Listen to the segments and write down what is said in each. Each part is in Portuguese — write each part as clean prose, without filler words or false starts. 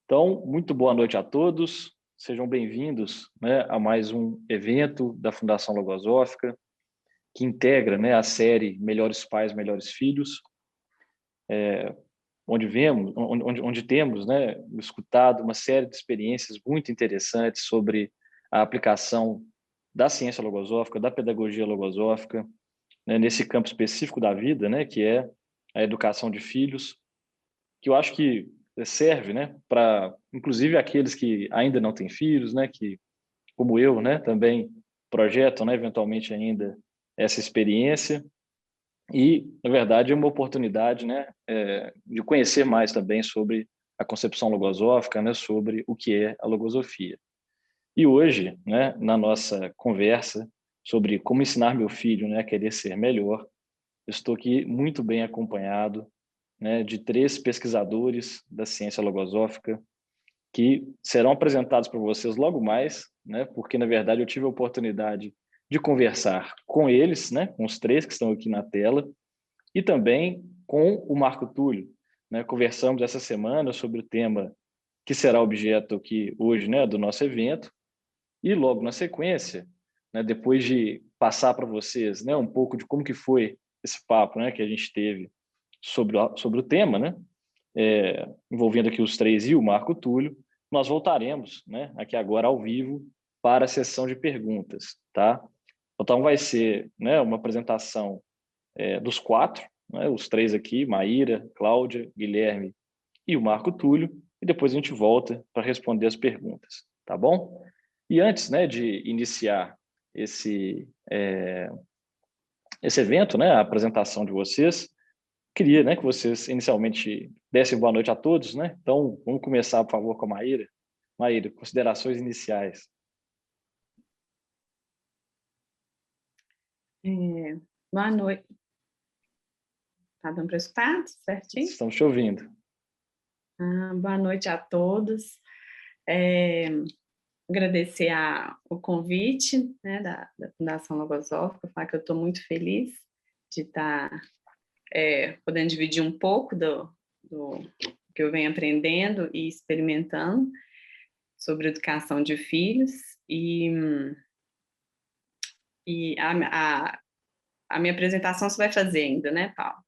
Então, muito boa noite a todos. Sejam bem-vindos, né, a mais um evento da Fundação Logosófica, que integra, né, a série Melhores Pais, Melhores Filhos, onde temos, né, escutado uma série de experiências muito interessantes sobre a aplicação da ciência logosófica, da pedagogia logosófica, né, nesse campo específico da vida, né, que é a educação de filhos, que eu acho que serve, né, para inclusive aqueles que ainda não têm filhos, né, que como eu, né, também projetam, né, eventualmente ainda essa experiência e, na verdade, é uma oportunidade, né, de conhecer mais também sobre a concepção logosófica, né, sobre o que é a logosofia. E hoje, né, na nossa conversa sobre como ensinar meu filho, né, a querer ser melhor, eu estou aqui muito bem acompanhado, né, de três pesquisadores da ciência logosófica que serão apresentados para vocês logo mais, né, porque, na verdade, eu tive a oportunidade de conversar com eles, né, com os três que estão aqui na tela, e também com o Marco Túlio, né. Conversamos essa semana sobre o tema que será objeto aqui hoje, né, do nosso evento, e logo na sequência, né, depois de passar para vocês, né, um pouco de como que foi esse papo, né, que a gente teve sobre o tema, né, envolvendo aqui os três e o Marco Túlio, nós voltaremos, né, aqui agora ao vivo para a sessão de perguntas, tá? Então vai ser, né, uma apresentação dos quatro, né, os três aqui, Maíra, Cláudia, Guilherme e o Marco Túlio, e depois a gente volta para responder as perguntas, tá bom? E antes, né, de iniciar esse evento, né, a apresentação de vocês, queria, né, que vocês inicialmente dessem boa noite a todos, né? Então, vamos começar, por favor, com a Maíra. Maíra, considerações iniciais. Boa noite. Tá dando para escutar certinho? Estamos te ouvindo. Boa noite a todos. Agradecer o convite, né, da Fundação Logosófica, falar que eu estou muito feliz de estar podendo dividir um pouco do que eu venho aprendendo e experimentando sobre educação de filhos, e a minha apresentação você vai fazer ainda, né, Paulo?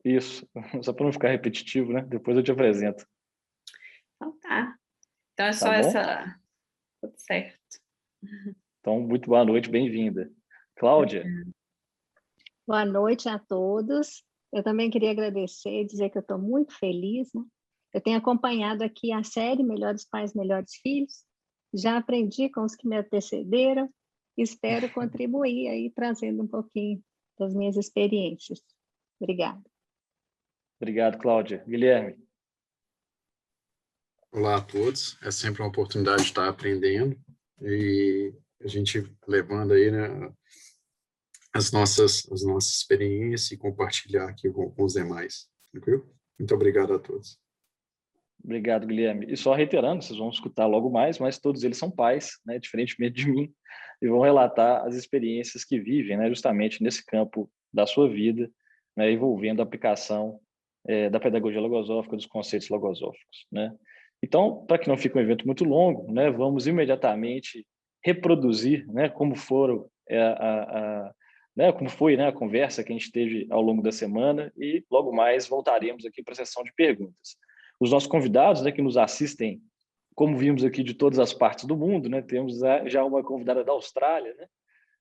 Isso, só para não ficar repetitivo, né? Depois eu te apresento. Então tá. Então é Tá só bom? essa... Tudo certo. Então, muito boa noite, bem-vinda. Cláudia, Boa noite a todos. Eu também queria agradecer e dizer que eu estou muito feliz, né? Eu tenho acompanhado aqui a série Melhores Pais, Melhores Filhos. Já aprendi com os que me antecederam. Espero contribuir aí, trazendo um pouquinho das minhas experiências. Obrigada. obrigado, Cláudia. Guilherme, Olá a todos, é sempre uma oportunidade de estar aprendendo e a gente levando aí, né, as nossas experiências e compartilhar aqui com os demais, tranquilo? Muito obrigado a todos. obrigado, Guilherme. E só reiterando, vocês vão escutar logo mais, mas todos eles são pais, né, diferentemente de mim, e vão relatar as experiências que vivem, né, justamente nesse campo da sua vida, né, envolvendo a aplicação da pedagogia logosófica, dos conceitos logosóficos, né? Então, para que não fique um evento muito longo, né, vamos imediatamente reproduzir, né, como foram né, como foi, né, a conversa que a gente teve ao longo da semana e logo mais voltaremos aqui para a sessão de perguntas. Os nossos convidados, né, que nos assistem, como vimos aqui de todas as partes do mundo, né, temos já uma convidada da Austrália, né,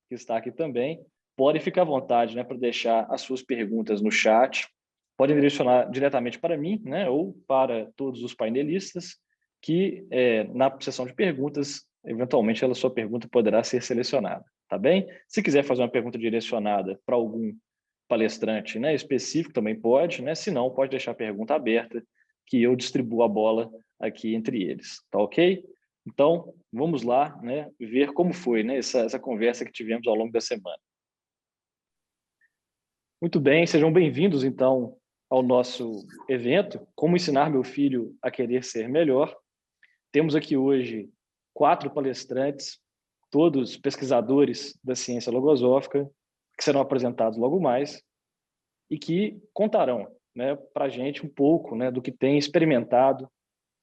que está aqui também. Podem ficar à vontade, né, para deixar as suas perguntas no chat. Podem direcionar diretamente para mim, né, ou para todos os painelistas, que na sessão de perguntas, eventualmente, a sua pergunta poderá ser selecionada, tá bem? Se quiser fazer uma pergunta direcionada para algum palestrante, né, específico, também pode, né? Se não, pode deixar a pergunta aberta, que eu distribuo a bola aqui entre eles, tá ok? Então, vamos lá, né, ver como foi, né, essa conversa que tivemos ao longo da semana. Muito bem, sejam bem-vindos, então, ao nosso evento, Como Ensinar Meu Filho a Querer Ser Melhor. Temos aqui hoje 4 palestrantes, todos pesquisadores da ciência logosófica, que serão apresentados logo mais, e que contarão, né, para a gente um pouco, né, do que tem experimentado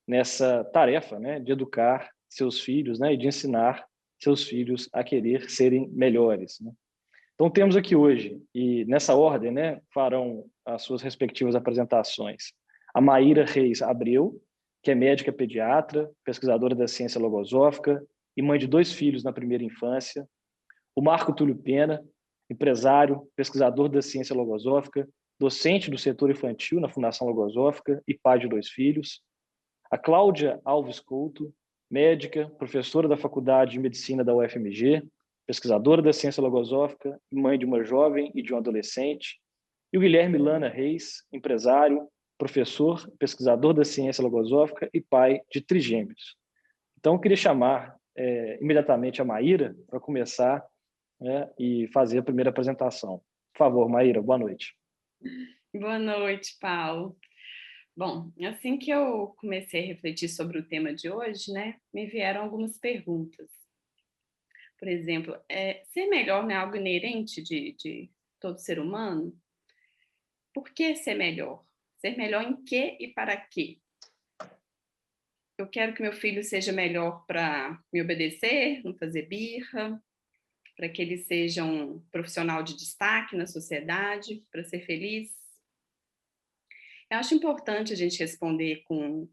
nessa tarefa, né, de educar seus filhos, né, e de ensinar seus filhos a querer serem melhores, né? Então, temos aqui hoje, e nessa ordem, né, farão as suas respectivas apresentações, a Maíra Reis Abreu, que é médica pediatra, pesquisadora da ciência logosófica e mãe de 2 filhos na primeira infância. O Marco Túlio Pena, empresário, pesquisador da ciência logosófica, docente do setor infantil na Fundação Logosófica e pai de 2 filhos. A Cláudia Alves Couto, médica, professora da Faculdade de Medicina da UFMG, pesquisadora da ciência logosófica e mãe de uma jovem e de um adolescente. E o Guilherme Lana Reis, empresário, professor, pesquisador da ciência logosófica e pai de trigêmeos. Então, eu queria chamar imediatamente a Maíra para começar, né, e fazer a primeira apresentação. Por favor, Maíra, boa noite. Boa noite, Paulo. Bom, assim que eu comecei a refletir sobre o tema de hoje, né, me vieram algumas perguntas. Por exemplo, ser melhor não é algo inerente de todo ser humano? Por que ser melhor? Ser melhor em quê e para quê? Eu quero que meu filho seja melhor para me obedecer, não fazer birra, para que ele seja um profissional de destaque na sociedade, para ser feliz. Eu acho importante a gente responder com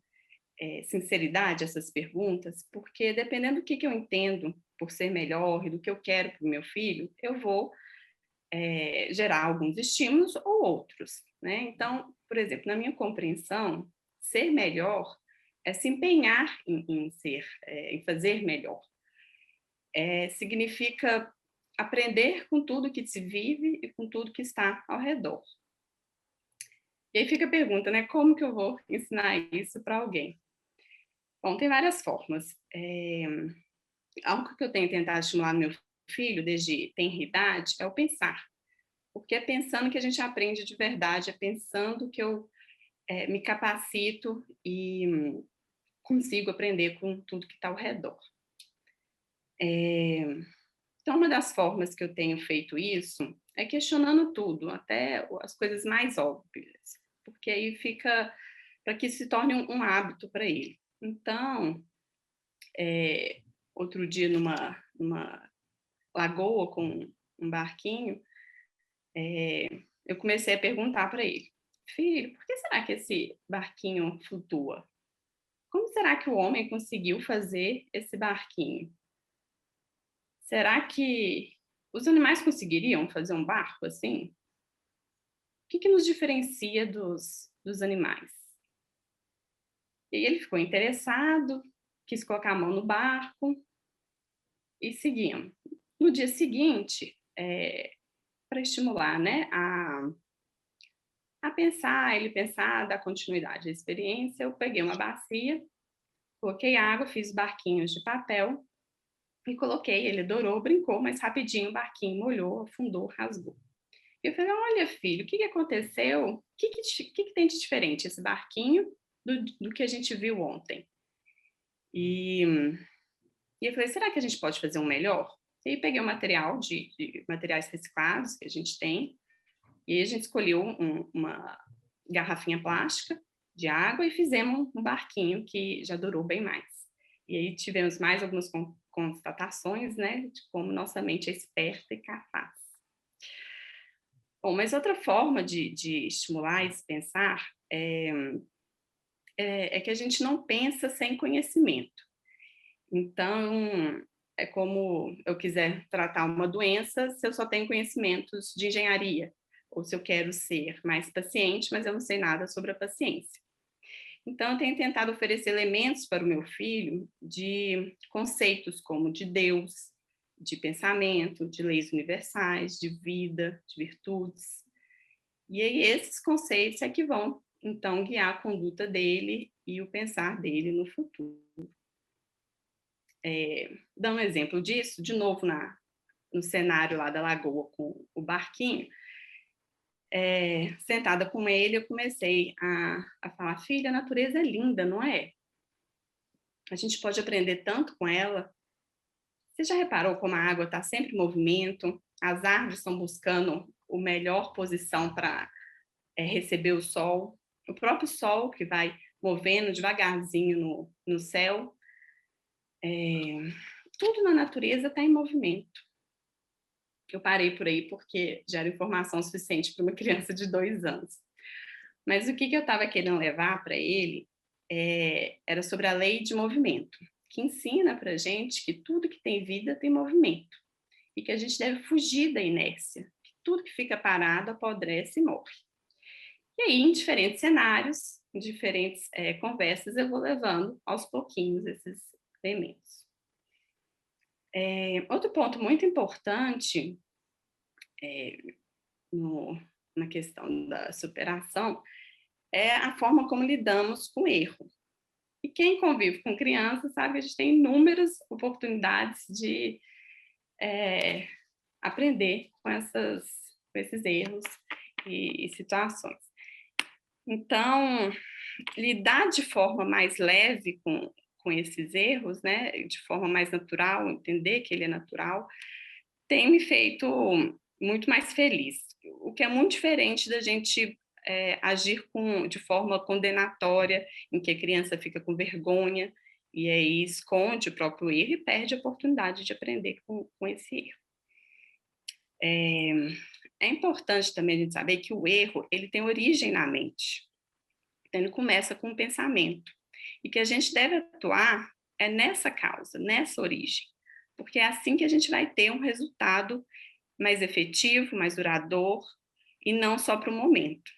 sinceridade essas perguntas, porque dependendo do que eu entendo por ser melhor e do que eu quero para o meu filho, eu vou gerar alguns estímulos ou outros, né? Então, por exemplo, na minha compreensão, ser melhor é se empenhar em fazer melhor. Significa aprender com tudo que se vive e com tudo que está ao redor. E aí fica a pergunta, né? Como que eu vou ensinar isso para alguém? Bom, tem várias formas. Algo que eu tenho tentado estimular no meu filho desde tenridade é o pensar. Porque é pensando que a gente aprende de verdade, é pensando que eu me capacito e consigo aprender com tudo que está ao redor. Então, uma das formas que eu tenho feito isso é questionando tudo, até as coisas mais óbvias, porque aí fica para que se torne um hábito para ele. Então, outro dia numa lagoa com um barquinho, eu comecei a perguntar para ele: filho, por que será que esse barquinho flutua? Como será que o homem conseguiu fazer esse barquinho? Será que os animais conseguiriam fazer um barco assim? O que nos diferencia dos animais? E aí ele ficou interessado, quis colocar a mão no barco e seguimos. No dia seguinte, para estimular, né, a pensar, ele pensar, dar continuidade à experiência, eu peguei uma bacia, coloquei água, fiz barquinhos de papel e coloquei, ele adorou, brincou, mas rapidinho o barquinho molhou, afundou, rasgou. E eu falei: olha, filho, o que aconteceu? O que tem de diferente esse barquinho do que a gente viu ontem? E eu falei: será que a gente pode fazer um melhor? E aí peguei o material de materiais reciclados que a gente tem, e aí a gente escolheu uma garrafinha plástica de água e fizemos um barquinho que já durou bem mais. E aí tivemos mais algumas constatações, né, de como nossa mente é esperta e capaz. Bom, mas outra forma de estimular esse pensar é que a gente não pensa sem conhecimento. Então, é como eu quiser tratar uma doença se eu só tenho conhecimentos de engenharia, ou se eu quero ser mais paciente, mas eu não sei nada sobre a paciência. Então, eu tenho tentado oferecer elementos para o meu filho de conceitos como de Deus, de pensamento, de leis universais, de vida, de virtudes. E aí esses conceitos é que vão, então, guiar a conduta dele e o pensar dele no futuro. Dando um exemplo disso, de novo no cenário lá da lagoa com o barquinho, sentada com ele, eu comecei a falar: filha, a natureza é linda, não é? A gente pode aprender tanto com ela. Você já reparou como a água está sempre em movimento? As árvores estão buscando a melhor posição para receber o sol. O próprio sol que vai movendo devagarzinho no céu. Tudo na natureza está em movimento. Eu parei por aí porque já era informação suficiente para uma criança de 2 anos. Mas o que eu estava querendo levar para ele era sobre a lei de movimento, que ensina para a gente que tudo que tem vida tem movimento e que a gente deve fugir da inércia, que tudo que fica parado apodrece e morre. E aí, em diferentes cenários, em diferentes conversas, eu vou levando aos pouquinhos esses elementos. Outro ponto muito importante na questão da superação é a forma como lidamos com o erro. E quem convive com crianças sabe que a gente tem inúmeras oportunidades de aprender com esses erros e situações. Então, lidar de forma mais leve com esses erros, né, de forma mais natural, entender que ele é natural, tem me feito muito mais feliz. O que é muito diferente da gente agir de forma condenatória, em que a criança fica com vergonha e aí esconde o próprio erro e perde a oportunidade de aprender com esse erro. É importante também a gente saber que o erro ele tem origem na mente. Então, ele começa com um pensamento. E que a gente deve atuar nessa causa, nessa origem. Porque é assim que a gente vai ter um resultado mais efetivo, mais duradouro, e não só para o momento.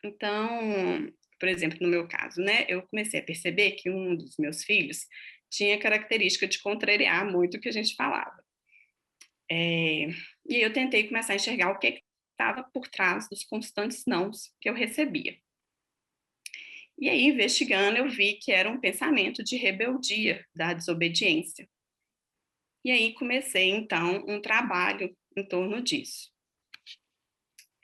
Então, por exemplo, no meu caso, né, eu comecei a perceber que um dos meus filhos tinha a característica de contrariar muito o que a gente falava. E eu tentei começar a enxergar o que estava por trás dos constantes nãos que eu recebia. E aí, investigando, eu vi que era um pensamento de rebeldia, da desobediência. E aí comecei, então, um trabalho em torno disso.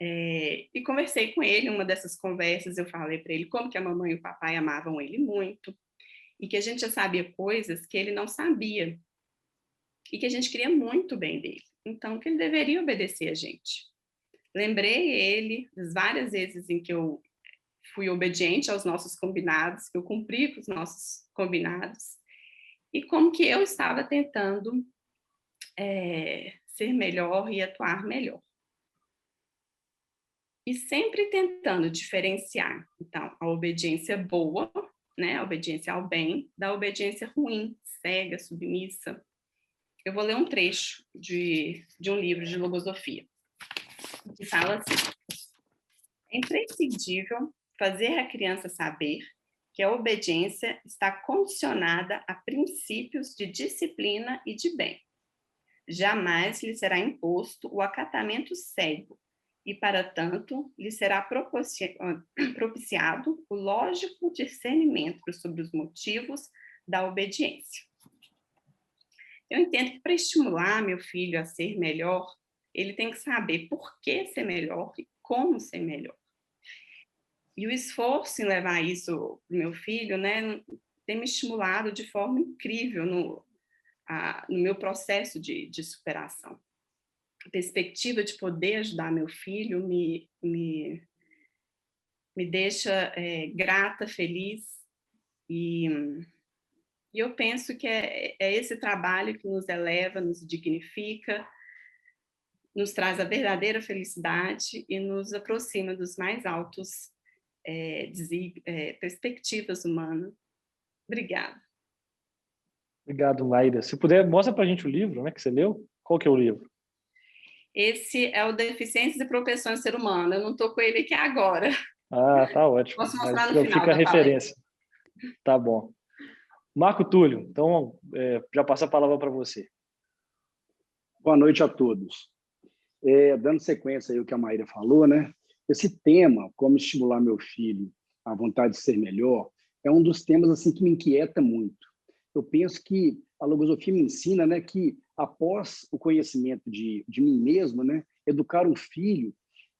E conversei com ele, uma dessas conversas eu falei para ele como que a mamãe e o papai amavam ele muito, e que a gente já sabia coisas que ele não sabia, e que a gente queria muito bem dele, então que ele deveria obedecer a gente. Lembrei ele das várias vezes em que eu fui obediente aos nossos combinados, que eu cumpri com os nossos combinados, e como que eu estava tentando ser melhor e atuar melhor. E sempre tentando diferenciar, então, a obediência boa, né, a obediência ao bem, da obediência ruim, cega, submissa. Eu vou ler um trecho de um livro de logosofia, que fala assim: é imprescindível fazer a criança saber que a obediência está condicionada a princípios de disciplina e de bem. Jamais lhe será imposto o acatamento cego, e, para tanto, lhe será propiciado o lógico discernimento sobre os motivos da obediência. Eu entendo que para estimular meu filho a ser melhor, ele tem que saber por que ser melhor e como ser melhor. E o esforço em levar isso para o meu filho, né, tem me estimulado de forma incrível no meu processo de superação. A perspectiva de poder ajudar meu filho me deixa grata, feliz, e eu penso que é esse trabalho que nos eleva, nos dignifica, nos traz a verdadeira felicidade e nos aproxima dos mais altos perspectivas humanas. Obrigada. Obrigado, Mayra. Se puder, mostra para a gente o livro, né, que você leu. Qual que é o livro? Esse é o Deficiências e Propensões do Ser Humano. Eu não estou com ele aqui agora. Ah, tá ótimo. Posso mostrar mas no final fica a da referência. Tá bom. Marco Túlio, então, já passo a palavra para você. Boa noite a todos. Dando sequência aí ao que a Maíra falou, né? Esse tema, como estimular meu filho à vontade de ser melhor, é um dos temas assim que me inquieta muito. Eu penso que a logosofia me ensina, né, que após o conhecimento de mim mesmo, né, educar um filho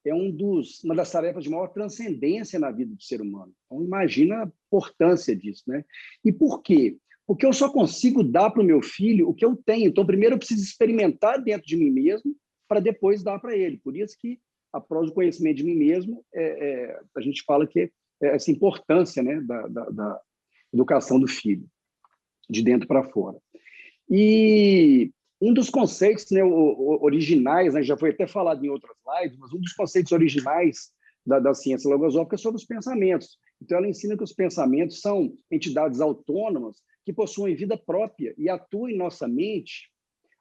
é uma das tarefas de maior transcendência na vida do ser humano. Então, imagina a importância disso, né? E por quê? Porque eu só consigo dar para o meu filho o que eu tenho. Então, primeiro eu preciso experimentar dentro de mim mesmo para depois dar para ele. Por isso que, após o conhecimento de mim mesmo, a gente fala que essa importância, né, da educação do filho, de dentro para fora. E um dos conceitos, né, originais, né, já foi até falado em outras lives, mas um dos conceitos originais da ciência logosófica é sobre os pensamentos. Então, ela ensina que os pensamentos são entidades autônomas que possuem vida própria e atuam em nossa mente,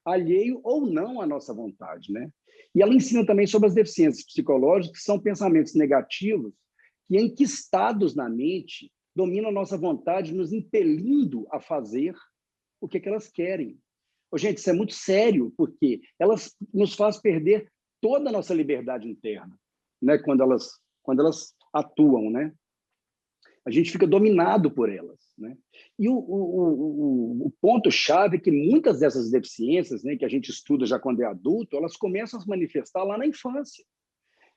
alheio ou não à nossa vontade, né? E ela ensina também sobre as deficiências psicológicas, que são pensamentos negativos que, enquistados na mente, dominam a nossa vontade, nos impelindo a fazer o que elas querem. Gente, isso é muito sério, porque elas nos fazem perder toda a nossa liberdade interna, né? Quando elas atuam, né? A gente fica dominado por elas, né? E o ponto-chave é que muitas dessas deficiências, né, que a gente estuda já quando é adulto, elas começam a se manifestar lá na infância.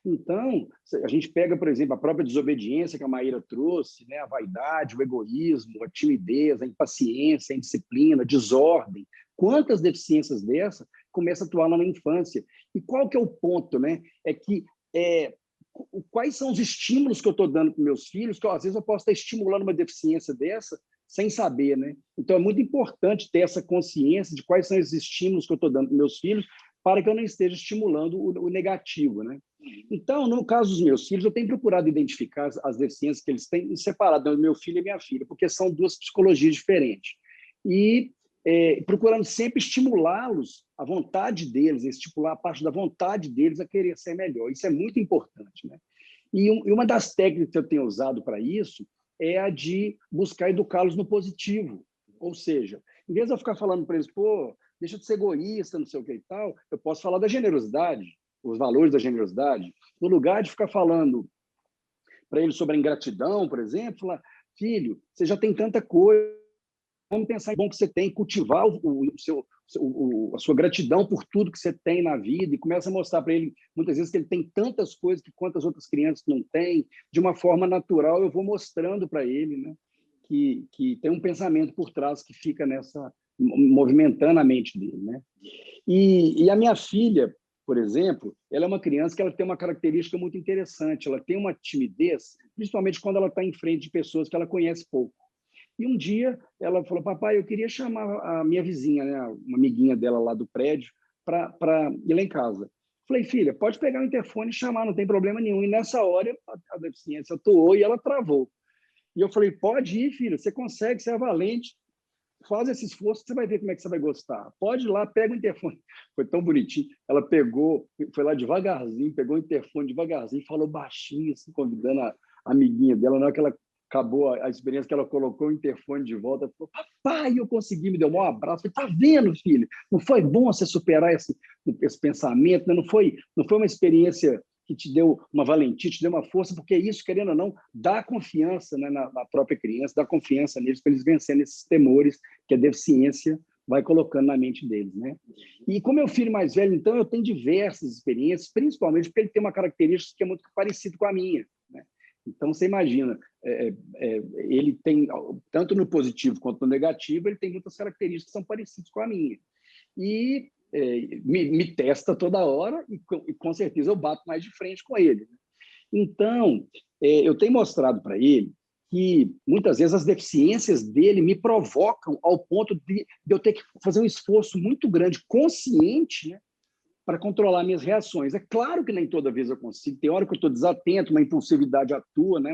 Então, a gente pega, por exemplo, a própria desobediência que a Maíra trouxe, né, a vaidade, o egoísmo, a timidez, a impaciência, a indisciplina, a desordem. Quantas deficiências dessas começam a atuar lá na infância? E qual que é o ponto, né? É que quais são os estímulos que eu estou dando para meus filhos, que às vezes eu posso estar estimulando uma deficiência dessa sem saber, né? Então, é muito importante ter essa consciência de quais são esses estímulos que eu estou dando para meus filhos para que eu não esteja estimulando o negativo, né? Então, no caso dos meus filhos, eu tenho procurado identificar as deficiências que eles têm separado, meu filho e minha filha, porque são duas psicologias diferentes. E procurando sempre estimulá-los, a vontade deles, estimular a parte da vontade deles a querer ser melhor. Isso é muito importante, né? E uma das técnicas que eu tenho usado para isso é a de buscar educá-los no positivo. Ou seja, em vez de eu ficar falando para eles, pô, deixa de ser egoísta, não sei o que e tal, eu posso falar da generosidade, os valores da generosidade, no lugar de ficar falando para eles sobre a ingratidão, por exemplo, falar, filho, você já tem tanta coisa, vamos pensar em bom que você tem, cultivar a sua gratidão por tudo que você tem na vida e começa a mostrar para ele, muitas vezes, que ele tem tantas coisas que quantas outras crianças não têm. De uma forma natural, eu vou mostrando para ele, né, que tem um pensamento por trás que fica movimentando a mente dele, né? E a minha filha, por exemplo, ela é uma criança que ela tem uma característica muito interessante, ela tem uma timidez, principalmente quando ela está em frente de pessoas que ela conhece pouco. E um dia ela falou, papai, eu queria chamar a minha vizinha, né, uma amiguinha dela lá do prédio, para ir lá em casa. Falei, filha, pode pegar o interfone e chamar, não tem problema nenhum. E nessa hora a deficiência atuou e ela travou. E eu falei, pode ir, filha, você consegue, você é valente, faz esse esforço, você vai ver como é que você vai gostar. Pode ir lá, pega o interfone. Foi tão bonitinho. Ela pegou, foi lá devagarzinho, pegou o interfone devagarzinho, falou baixinho, assim, convidando a amiguinha dela. Na hora que ela acabou a experiência, que ela colocou o interfone de volta, falou, papai, eu consegui, me deu um abraço. Falei, tá vendo, filho? Não foi bom você superar esse pensamento, né? Não foi uma experiência que te deu uma valentia, te deu uma força, porque isso, querendo ou não, dá confiança, né, na própria criança, dá confiança neles para eles vencerem esses temores que a deficiência vai colocando na mente deles, né? E com meu filho mais velho, então, eu tenho diversas experiências, principalmente porque ele tem uma característica que é muito parecida com a minha, né? Então, você imagina, ele tem, tanto no positivo quanto no negativo, ele tem muitas características que são parecidas com a minha. E me testa toda hora e com certeza eu bato mais de frente com ele. Então, eu tenho mostrado para ele que muitas vezes as deficiências dele me provocam ao ponto de eu ter que fazer um esforço muito grande, consciente, né, para controlar minhas reações. É claro que nem toda vez eu consigo, tem hora que eu estou desatento, uma impulsividade atua, né,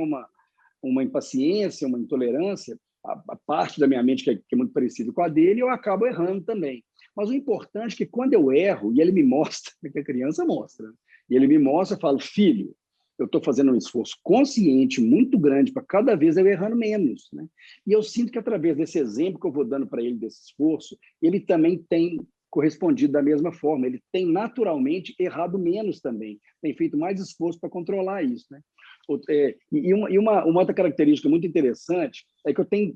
uma impaciência, uma intolerância, a parte da minha mente que é muito parecida com a dele, eu acabo errando também. Mas o importante é que quando eu erro, e ele me mostra, porque a criança mostra, e ele me mostra, eu falo, filho, eu estou fazendo um esforço consciente muito grande para cada vez eu errando menos, né? E eu sinto que através desse exemplo que eu vou dando para ele desse esforço, ele também tem correspondido da mesma forma, ele tem naturalmente errado menos também, tem feito mais esforço para controlar isso, né? E uma outra característica muito interessante é que eu tenho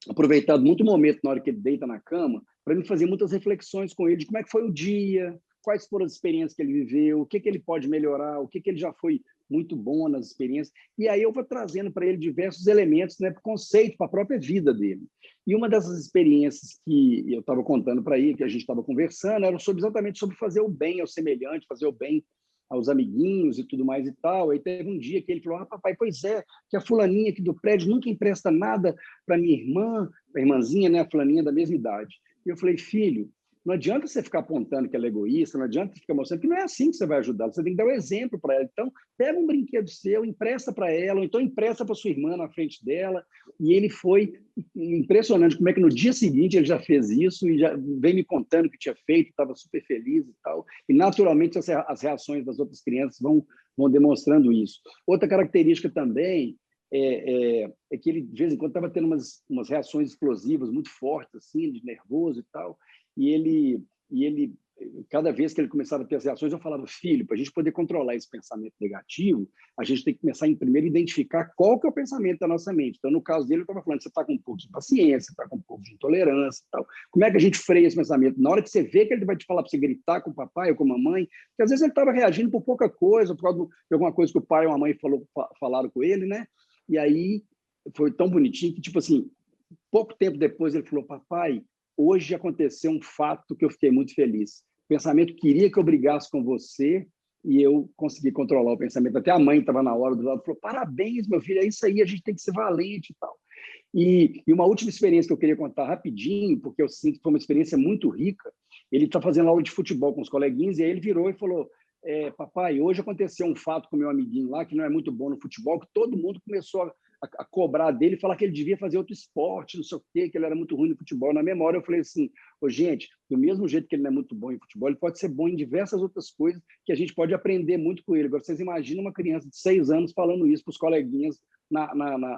aproveitado muito o momento na hora que ele deita na cama para ele fazer muitas reflexões com ele de como é que foi o dia, quais foram as experiências que ele viveu, o que ele pode melhorar, o que ele já foi muito bom nas experiências. E aí eu vou trazendo para ele diversos elementos, né, para o conceito, para a própria vida dele. E uma dessas experiências que eu estava contando para ele, que a gente estava conversando, era exatamente sobre fazer o bem ao semelhante, fazer o bem aos amiguinhos e tudo mais e tal. Aí teve um dia que ele falou, papai, pois é, que a fulaninha aqui do prédio nunca empresta nada para minha irmã, a irmãzinha, né, a fulaninha da mesma idade. E eu falei, filho, não adianta você ficar apontando que ela é egoísta, não adianta você ficar mostrando que não é assim que você vai ajudar, você tem que dar o exemplo para ela. Então, pega um brinquedo seu, empresta para ela, ou então empresta para sua irmã na frente dela. E ele foi impressionante como é que no dia seguinte ele já fez isso e já veio me contando que tinha feito, estava super feliz e tal. E, naturalmente, as reações das outras crianças vão demonstrando isso. Outra característica também é que ele, de vez em quando, estava tendo umas reações explosivas muito fortes, assim, de nervoso e tal. E ele, cada vez que ele começava a ter as reações, eu falava, filho, para a gente poder controlar esse pensamento negativo, a gente tem que começar em primeiro a identificar qual que é o pensamento da nossa mente. Então, no caso dele, eu estava falando, você está com um pouco de paciência, está com um pouco de intolerância e tal. Como é que a gente freia esse pensamento? Na hora que você vê que ele vai te falar para você gritar com o papai ou com a mamãe, porque às vezes ele estava reagindo por pouca coisa, por causa de alguma coisa que o pai ou a mãe falaram com ele, né? E aí foi tão bonitinho que, tipo assim, pouco tempo depois ele falou, papai, hoje aconteceu um fato que eu fiquei muito feliz. O pensamento queria que eu brigasse com você e eu consegui controlar o pensamento. Até a mãe estava na hora do lado, falou, parabéns, meu filho, é isso aí, a gente tem que ser valente e tal. E uma última experiência que eu queria contar rapidinho, porque eu sinto que foi uma experiência muito rica. Ele está fazendo aula de futebol com os coleguinhas e aí ele virou e falou, papai, hoje aconteceu um fato com meu amiguinho lá, que não é muito bom no futebol, que todo mundo começou a cobrar dele, falar que ele devia fazer outro esporte, não sei o quê, que ele era muito ruim no futebol. Na memória, eu falei assim, gente, do mesmo jeito que ele não é muito bom em futebol, ele pode ser bom em diversas outras coisas que a gente pode aprender muito com ele. Agora, vocês imaginam uma criança de 6 anos falando isso para os coleguinhas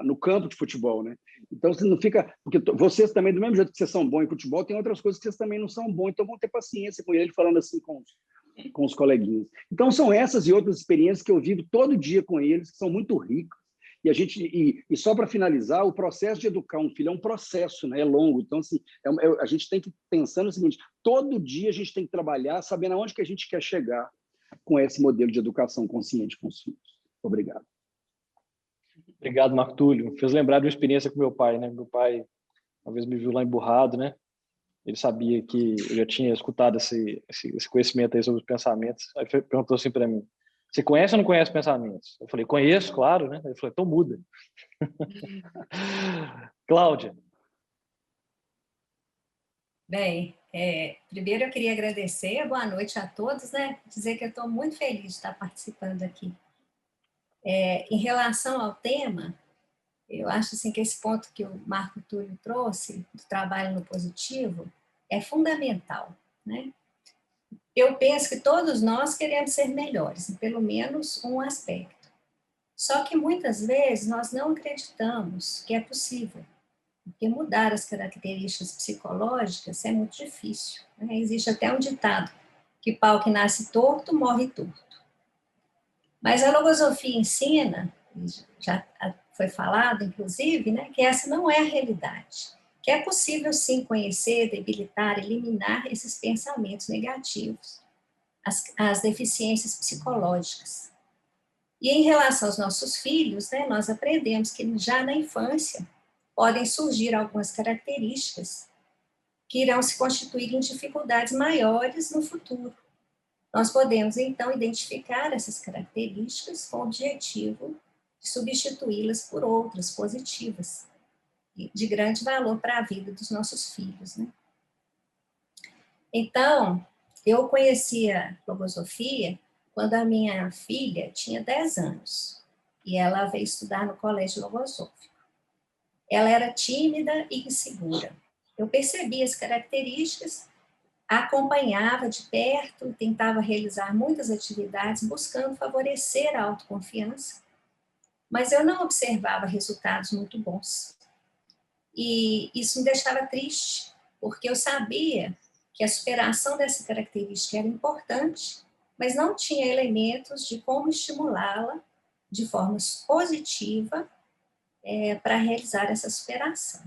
no campo de futebol, né? Então, você não fica... Porque vocês também, do mesmo jeito que vocês são bons em futebol, tem outras coisas que vocês também não são bons, então vão ter paciência com ele, falando assim com os coleguinhas. Então, são essas e outras experiências que eu vivo todo dia com eles, que são muito ricas. E só para finalizar, o processo de educar um filho é um processo, né? É longo. Então, assim, a gente tem que pensar no seguinte, todo dia a gente tem que trabalhar sabendo aonde que a gente quer chegar com esse modelo de educação consciente com os filhos. Obrigado. Obrigado, Marco Túlio. Fez lembrar de uma experiência com meu pai, né? Meu pai uma vez me viu lá emburrado, né? Ele sabia que eu já tinha escutado esse conhecimento aí sobre os pensamentos. Aí perguntou assim para mim, você conhece ou não conhece pensamentos? Eu falei, conheço, claro, né? Ele falou, então muda. Cláudia. Bem, primeiro eu queria agradecer, boa noite a todos, né? Dizer que eu estou muito feliz de estar participando aqui. Em relação ao tema, eu acho assim, que esse ponto que o Marco Túlio trouxe, do trabalho no positivo, é fundamental, né? Eu penso que todos nós queremos ser melhores, em pelo menos um aspecto. Só que muitas vezes nós não acreditamos que é possível, porque mudar as características psicológicas é muito difícil, né? Existe até um ditado, que pau que nasce torto, morre torto. Mas a logosofia ensina, já foi falado inclusive, né, que essa não é a realidade, que é possível sim conhecer, debilitar, eliminar esses pensamentos negativos, as deficiências psicológicas. E em relação aos nossos filhos, né, nós aprendemos que já na infância podem surgir algumas características que irão se constituir em dificuldades maiores no futuro. Nós podemos, então, identificar essas características com o objetivo de substituí-las por outras positivas, de grande valor para a vida dos nossos filhos, né? Então, eu conheci a logosofia quando a minha filha tinha 10 anos, e ela veio estudar no colégio logosófico. Ela era tímida e insegura. Eu percebi as características, acompanhava de perto, tentava realizar muitas atividades, buscando favorecer a autoconfiança, mas eu não observava resultados muito bons. E isso me deixava triste, porque eu sabia que a superação dessa característica era importante, mas não tinha elementos de como estimulá-la de forma positiva para realizar essa superação.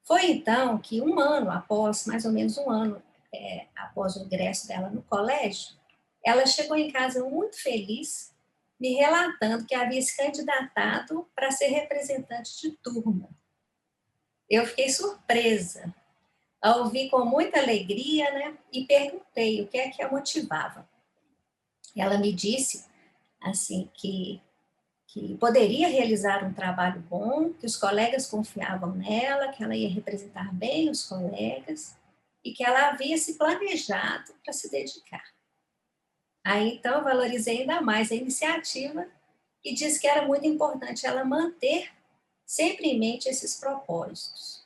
Foi então que um ano após, mais ou menos um ano após o ingresso dela no colégio, ela chegou em casa muito feliz, me relatando que havia se candidatado para ser representante de turma. Eu fiquei surpresa, a ouvir com muita alegria, né? E perguntei o que é que a motivava. ela me disse assim que poderia realizar um trabalho bom, que os colegas confiavam nela, que ela ia representar bem os colegas e que ela havia se planejado para se dedicar. Aí, então, eu valorizei ainda mais a iniciativa e disse que era muito importante ela manter sempre em mente esses propósitos.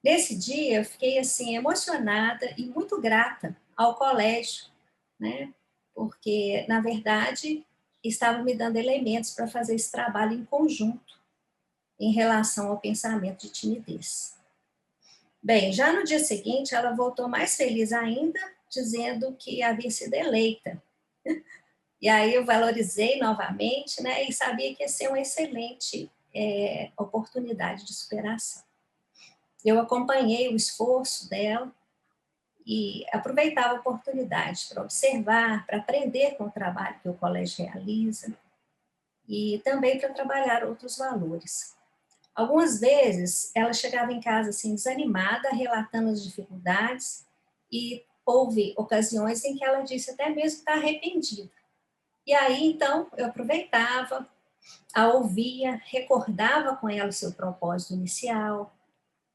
Nesse dia, eu fiquei assim emocionada e muito grata ao colégio, né? Porque, na verdade, estavam me dando elementos para fazer esse trabalho em conjunto em relação ao pensamento de timidez. Bem, já no dia seguinte, ela voltou mais feliz ainda, dizendo que havia sido eleita. E aí eu valorizei novamente, né? E sabia que ia ser uma excelente oportunidade de superação. Eu acompanhei o esforço dela e aproveitava a oportunidade para observar, para aprender com o trabalho que o colégio realiza e também para trabalhar outros valores. Algumas vezes ela chegava em casa assim desanimada, relatando as dificuldades e houve ocasiões em que ela disse até mesmo estar arrependida. E aí então eu aproveitava, a ouvia, recordava com ela o seu propósito inicial,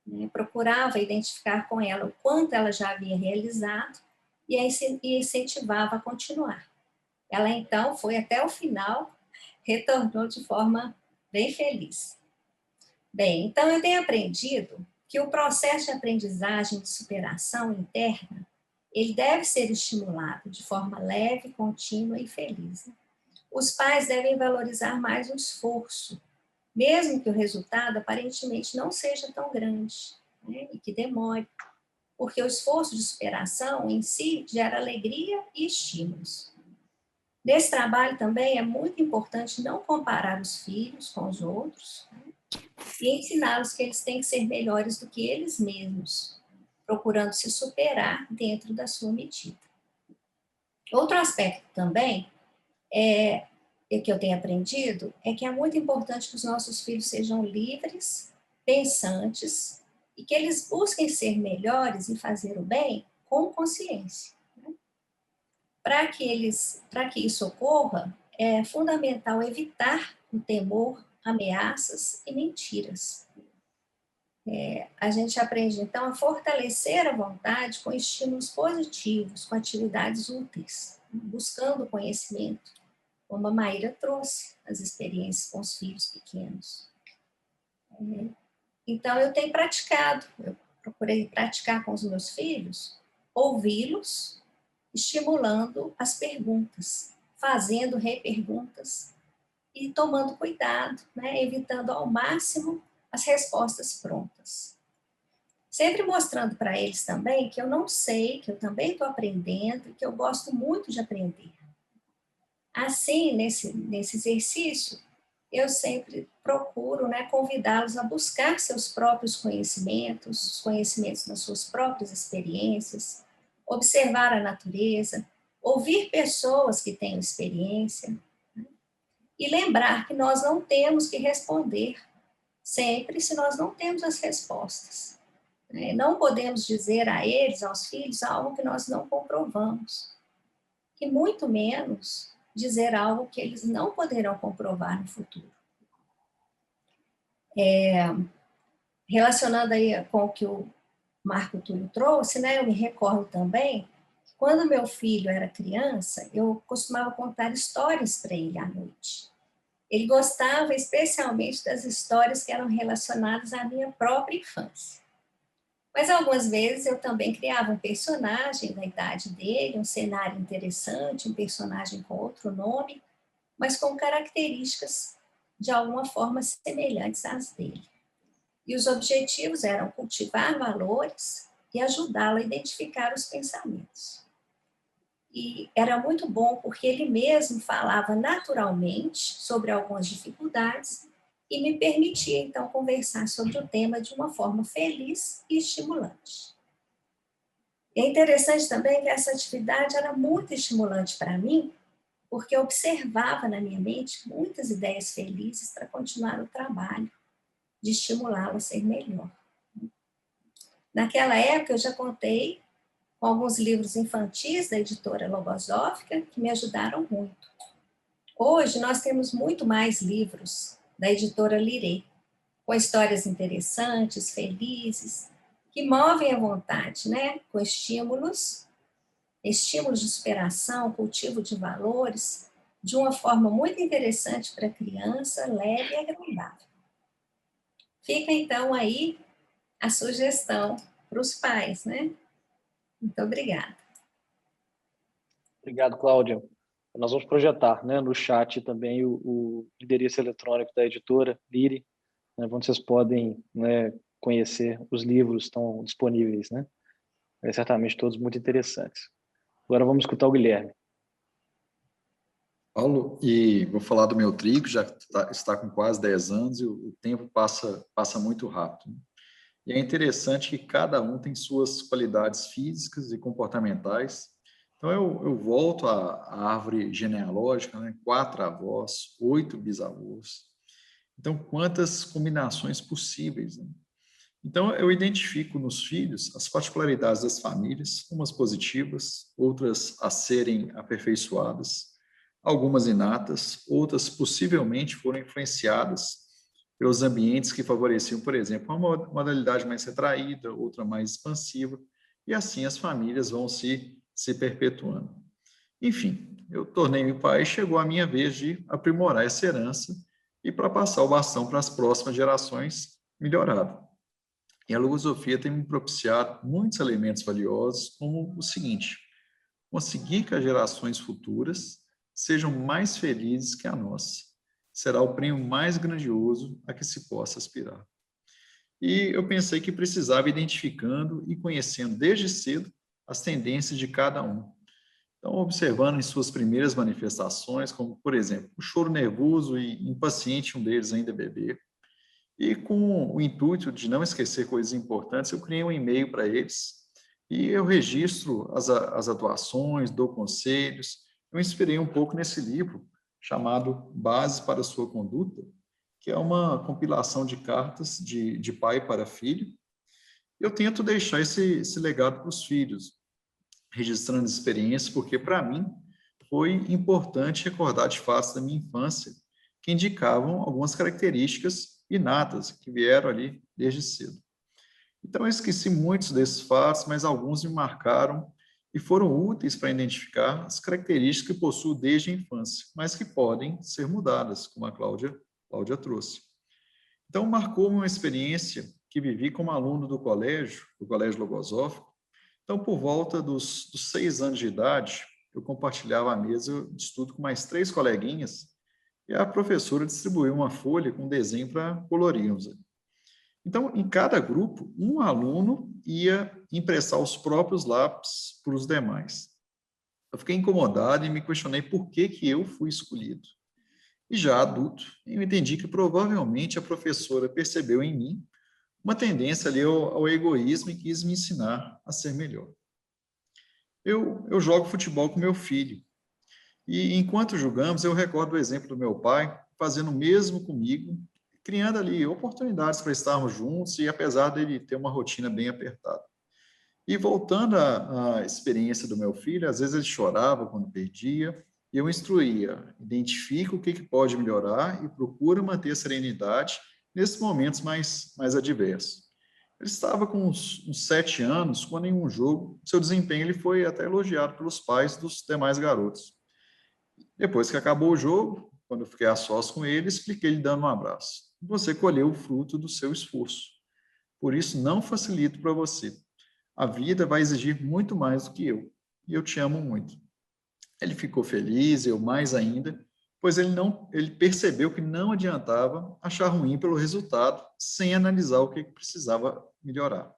né, procurava identificar com ela o quanto ela já havia realizado e incentivava a continuar. Ela então foi até o final, retornou de forma bem feliz. Bem, então eu tenho aprendido que o processo de aprendizagem de superação interna, ele deve ser estimulado de forma leve, contínua e feliz. Os pais devem valorizar mais o esforço, mesmo que o resultado aparentemente não seja tão grande, né, e que demore, porque o esforço de superação em si gera alegria e estímulos. Nesse trabalho também é muito importante não comparar os filhos com os outros, né, e ensiná-los que eles têm que ser melhores do que eles mesmos, procurando se superar dentro da sua medida. Outro aspecto também que eu tenho aprendido é que é muito importante que os nossos filhos sejam livres, pensantes e que eles busquem ser melhores e fazer o bem com consciência. Né? Para que isso ocorra, é fundamental evitar o temor, ameaças e mentiras. A gente aprende, então, a fortalecer a vontade com estímulos positivos, com atividades úteis, buscando conhecimento, como a Maíra trouxe, as experiências com os filhos pequenos. Então, eu tenho praticado, eu procurei praticar com os meus filhos, ouvi-los, estimulando as perguntas, fazendo reperguntas e tomando cuidado, né, evitando ao máximo as respostas prontas. Sempre mostrando para eles também que eu não sei, que eu também estou aprendendo, que eu gosto muito de aprender. Assim, nesse exercício, eu sempre procuro, né, convidá-los a buscar seus próprios conhecimentos, os conhecimentos das suas próprias experiências, observar a natureza, ouvir pessoas que tenham experiência, né, e lembrar que nós não temos que responder sempre se nós não temos as respostas. Né? Não podemos dizer a eles, aos filhos, algo que nós não comprovamos, e muito menos dizer algo que eles não poderão comprovar no futuro. Relacionando aí com o que o Marco Túlio trouxe, né, eu me recordo também, quando meu filho era criança, eu costumava contar histórias para ele à noite. Ele gostava especialmente das histórias que eram relacionadas à minha própria infância. Mas algumas vezes eu também criava um personagem da idade dele, um cenário interessante, um personagem com outro nome, mas com características de alguma forma semelhantes às dele. E os objetivos eram cultivar valores e ajudá-lo a identificar os pensamentos. E era muito bom porque ele mesmo falava naturalmente sobre algumas dificuldades e me permitia, então, conversar sobre o tema de uma forma feliz e estimulante. E é interessante também que essa atividade era muito estimulante para mim, porque eu observava na minha mente muitas ideias felizes para continuar o trabalho, de estimulá-lo a ser melhor. Naquela época, eu já contei com alguns livros infantis da editora Logosófica, que me ajudaram muito. Hoje, nós temos muito mais livros da editora Lirê, com histórias interessantes, felizes, que movem a vontade, né? Com estímulos de superação, cultivo de valores, de uma forma muito interessante para a criança, leve e agradável. Fica, então, aí a sugestão para os pais, né? Muito obrigada. Obrigado, Cláudia. Nós vamos projetar, né, no chat também o endereço eletrônico da editora Lire, né, onde vocês podem, né, conhecer os livros que estão disponíveis, né? Certamente todos muito interessantes. Agora vamos escutar o Guilherme. Paulo, e vou falar do meu trio, que já está com quase 10 anos, e o tempo passa muito rápido. E é interessante que cada um tem suas qualidades físicas e comportamentais. Então, eu volto à árvore genealógica, né? 4 avós, 8 bisavós. Então, quantas combinações possíveis, né? Então, eu identifico nos filhos as particularidades das famílias, umas positivas, outras a serem aperfeiçoadas, algumas inatas, outras possivelmente foram influenciadas pelos ambientes que favoreciam, por exemplo, uma modalidade mais retraída, outra mais expansiva, e assim as famílias vão se perpetuando. Enfim, eu tornei-me pai e chegou a minha vez de aprimorar essa herança e para passar o bastão para as próximas gerações melhorado. E a logosofia tem me propiciado muitos elementos valiosos, como o seguinte: conseguir que as gerações futuras sejam mais felizes que a nossa. Será o prêmio mais grandioso a que se possa aspirar. E eu pensei que precisava ir identificando e conhecendo desde cedo as tendências de cada um. Então, observando em suas primeiras manifestações, como, por exemplo, o choro nervoso e impaciente, um deles ainda bebê, e com o intuito de não esquecer coisas importantes, eu criei um e-mail para eles e eu registro as atuações, dou conselhos. Eu inspirei um pouco nesse livro chamado Base para a Sua Conduta, que é uma compilação de cartas de pai para filho. Eu tento deixar esse legado para os filhos, registrando experiências, porque para mim foi importante recordar de fatos da minha infância que indicavam algumas características inatas que vieram ali desde cedo. Então, eu esqueci muitos desses fatos, mas alguns me marcaram e foram úteis para identificar as características que possuo desde a infância, mas que podem ser mudadas, como a Cláudia trouxe. Então, marcou uma experiência que vivi como aluno do Colégio Logosófico. Então, por volta dos 6 anos de idade, eu compartilhava a mesa de estudo com mais 3 coleguinhas e a professora distribuiu uma folha com desenho para colorirmos. Então, em cada grupo, um aluno ia emprestar os próprios lápis para os demais. Eu fiquei incomodado e me questionei por que eu fui escolhido. E já adulto, eu entendi que provavelmente a professora percebeu em mim uma tendência ali ao egoísmo e quis me ensinar a ser melhor. Eu jogo futebol com meu filho. E enquanto jogamos, eu recordo o exemplo do meu pai fazendo o mesmo comigo, criando ali oportunidades para estarmos juntos, e apesar dele ter uma rotina bem apertada. E voltando à experiência do meu filho, às vezes ele chorava quando perdia, e eu instruía: identifica o que pode melhorar e procura manter a serenidade nesses momentos mais adversos. Ele estava com uns 7 anos, quando em um jogo, seu desempenho ele foi até elogiado pelos pais dos demais garotos. Depois que acabou o jogo, quando eu fiquei a sós com ele, expliquei-lhe dando um abraço: você colheu o fruto do seu esforço. Por isso, não facilito para você. A vida vai exigir muito mais do que eu, e eu te amo muito. Ele ficou feliz, eu mais ainda, pois ele percebeu que não adiantava achar ruim pelo resultado, sem analisar o que precisava melhorar.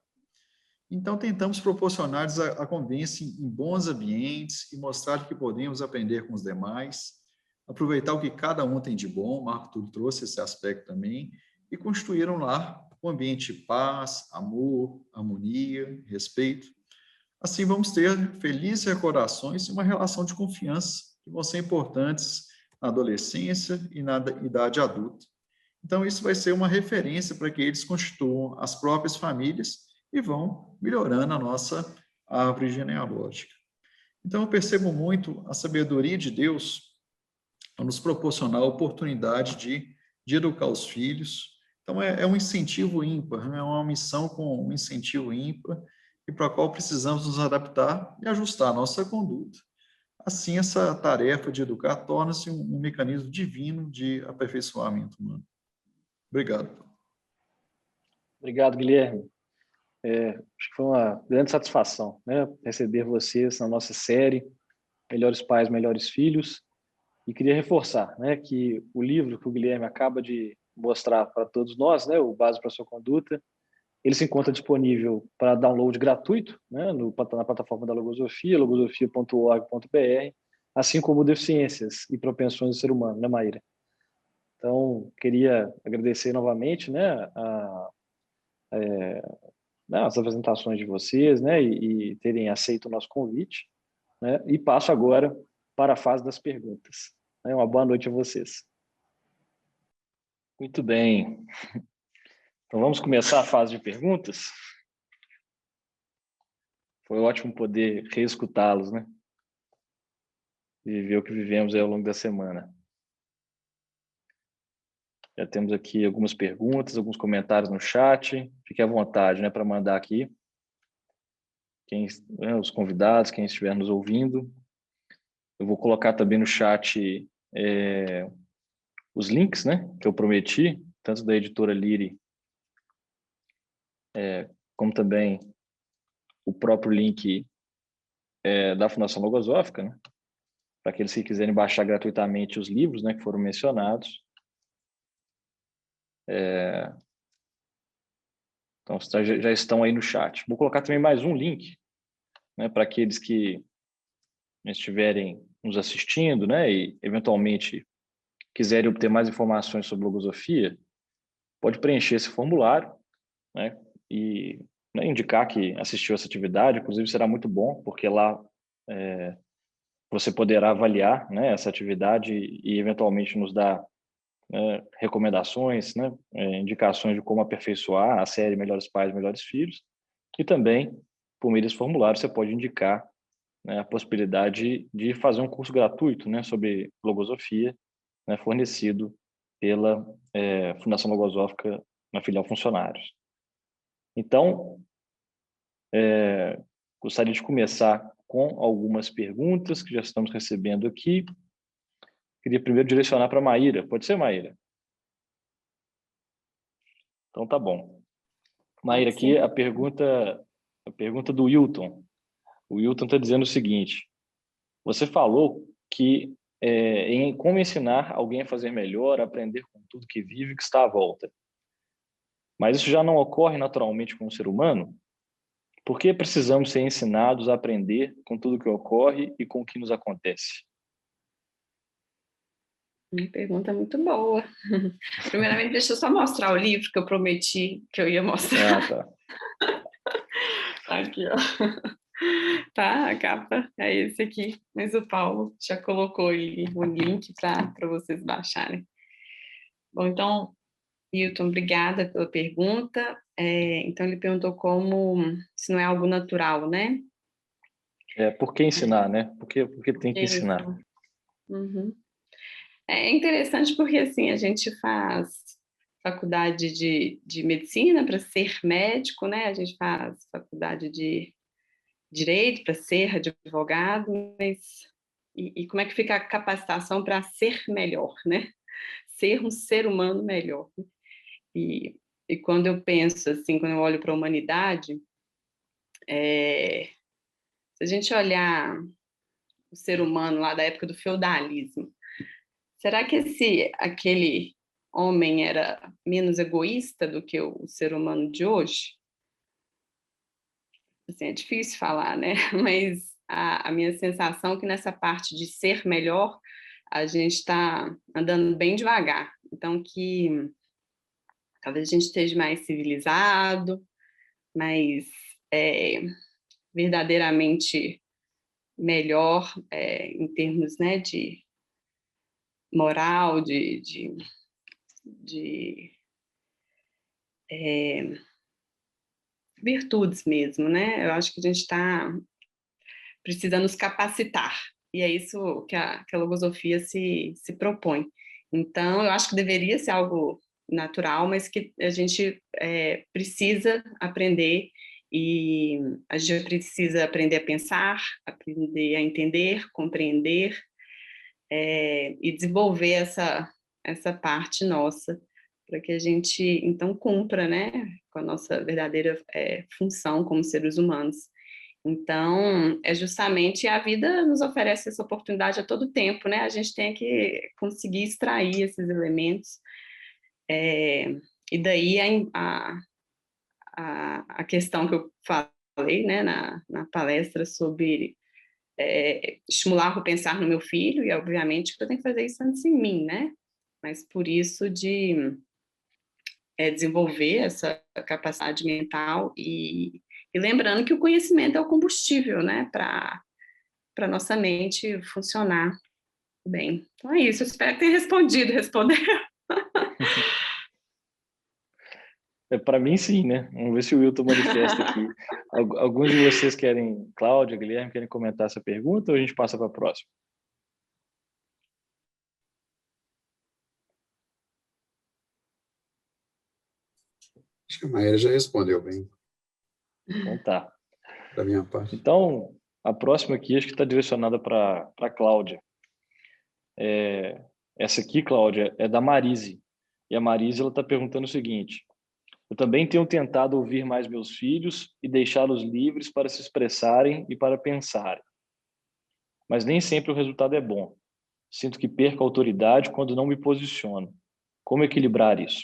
Então, tentamos proporcionar-lhes a convivência em bons ambientes e mostrar que podemos aprender com os demais, aproveitar o que cada um tem de bom. O Marco Túlio trouxe esse aspecto também, e constituir um lar com um ambiente de paz, amor, harmonia, respeito. Assim, vamos ter felizes recordações e uma relação de confiança que vão ser importantes na adolescência e na idade adulta. Então, isso vai ser uma referência para que eles constituam as próprias famílias e vão melhorando a árvore genealógica. Então, eu percebo muito a sabedoria de Deus a nos proporcionar a oportunidade de educar os filhos. Então, é um incentivo ímpar, né? É uma missão com um incentivo ímpar, e para a qual precisamos nos adaptar e ajustar a nossa conduta. Assim, essa tarefa de educar torna-se um mecanismo divino de aperfeiçoamento humano. Obrigado. Obrigado, Guilherme. Acho que foi uma grande satisfação, né, receber vocês na nossa série Melhores Pais, Melhores Filhos. E queria reforçar, né, que o livro que o Guilherme acaba de mostrar para todos nós, né, o Base para a Sua Conduta, ele se encontra disponível para download gratuito, né, na plataforma da Logosofia, logosofia.org.br, assim como Deficiências e Propensões do Ser Humano, né, Maíra? Então, queria agradecer novamente, né, as apresentações de vocês, né, e terem aceito o nosso convite, né, e passo agora para a fase das perguntas. Uma boa noite a vocês. Muito bem. Então, vamos começar a fase de perguntas? Foi ótimo poder reescutá-los, né? E viver o que vivemos aí ao longo da semana. Já temos aqui algumas perguntas, alguns comentários no chat. Fique à vontade, né, para mandar aqui. Os convidados, quem estiver nos ouvindo. Eu vou colocar também no chat os links, né, que eu prometi, tanto da editora Lyri, como também o próprio link da Fundação Logosófica, né, para aqueles que quiserem baixar gratuitamente os livros, né, que foram mencionados. Então, já estão aí no chat. Vou colocar também mais um link, né, para aqueles que estiverem nos assistindo, né, e eventualmente quiserem obter mais informações sobre logosofia, pode preencher esse formulário, né, e indicar que assistiu essa atividade. Inclusive, será muito bom, porque lá você poderá avaliar, né, essa atividade e eventualmente nos dar, né, recomendações, né, indicações de como aperfeiçoar a série Melhores Pais, Melhores Filhos. E também, por meio desse formulário, você pode indicar, né, a possibilidade de fazer um curso gratuito, né, sobre logosofia, né, fornecido pela Fundação Logosófica na filial Funcionários. Então, gostaria de começar com algumas perguntas que já estamos recebendo aqui. Queria primeiro direcionar para a Maíra. Pode ser, Maíra? Então, tá bom. Maíra, aqui a pergunta do Wilton. O Wilton está dizendo o seguinte: você falou que em como ensinar alguém a fazer melhor, a aprender com tudo que vive e que está à volta. Mas isso já não ocorre naturalmente com o ser humano? Por que precisamos ser ensinados a aprender com tudo que ocorre e com o que nos acontece? Uma pergunta muito boa. Primeiramente, deixa eu só mostrar o livro que eu prometi que eu ia mostrar. Tá. Aqui, ó. Tá, a capa é esse aqui, mas o Paulo já colocou aí o link para vocês baixarem. Bom, então, Hilton, obrigada pela pergunta. Então, ele perguntou se não é algo natural, né? Por que ensinar, né? Por que tem que ensinar? Uhum. É interessante porque, assim, a gente faz faculdade de medicina para ser médico, né? A gente faz faculdade de direito para ser advogado, mas e como é que fica a capacitação para ser melhor, né? Ser um ser humano melhor. E quando eu penso assim, quando eu olho para a humanidade, se a gente olhar o ser humano lá da época do feudalismo, será que aquele homem era menos egoísta do que o ser humano de hoje? Assim, é difícil falar, né? Mas a minha sensação é que nessa parte de ser melhor, a gente está andando bem devagar. Então, que talvez a gente esteja mais civilizado, mais verdadeiramente melhor em termos, né, de moral, virtudes mesmo, né? Eu acho que a gente precisa nos capacitar, e é isso que a logosofia se propõe. Então, eu acho que deveria ser algo natural, mas que a gente precisa aprender, e a gente precisa aprender a pensar, aprender a entender, compreender, e desenvolver essa parte nossa, para que a gente, então, cumpra, né, com a nossa verdadeira função como seres humanos. Então, é justamente a vida nos oferece essa oportunidade a todo tempo, né? A gente tem que conseguir extrair esses elementos, e daí a questão que eu falei, né, na palestra sobre estimular o pensar no meu filho, e obviamente que eu tenho que fazer isso antes em mim, né? Mas por isso de desenvolver essa capacidade mental, e lembrando que o conhecimento é o combustível, né, para nossa mente funcionar bem. Então é isso, eu espero que tenha responder. Para mim, sim, né? Vamos ver se o Wilton manifesta aqui. Alguns de vocês querem, Cláudia, Guilherme, querem comentar essa pergunta ou a gente passa para a próxima? Acho que a Maíra já respondeu bem, Então tá. da minha parte. Então, a próxima aqui acho que está direcionada para a Cláudia. Essa aqui, Cláudia, é da Marise. E a Marise está perguntando o seguinte: eu também tenho tentado ouvir mais meus filhos e deixá-los livres para se expressarem e para pensarem. Mas nem sempre o resultado é bom. Sinto que perco a autoridade quando não me posiciono. Como equilibrar isso?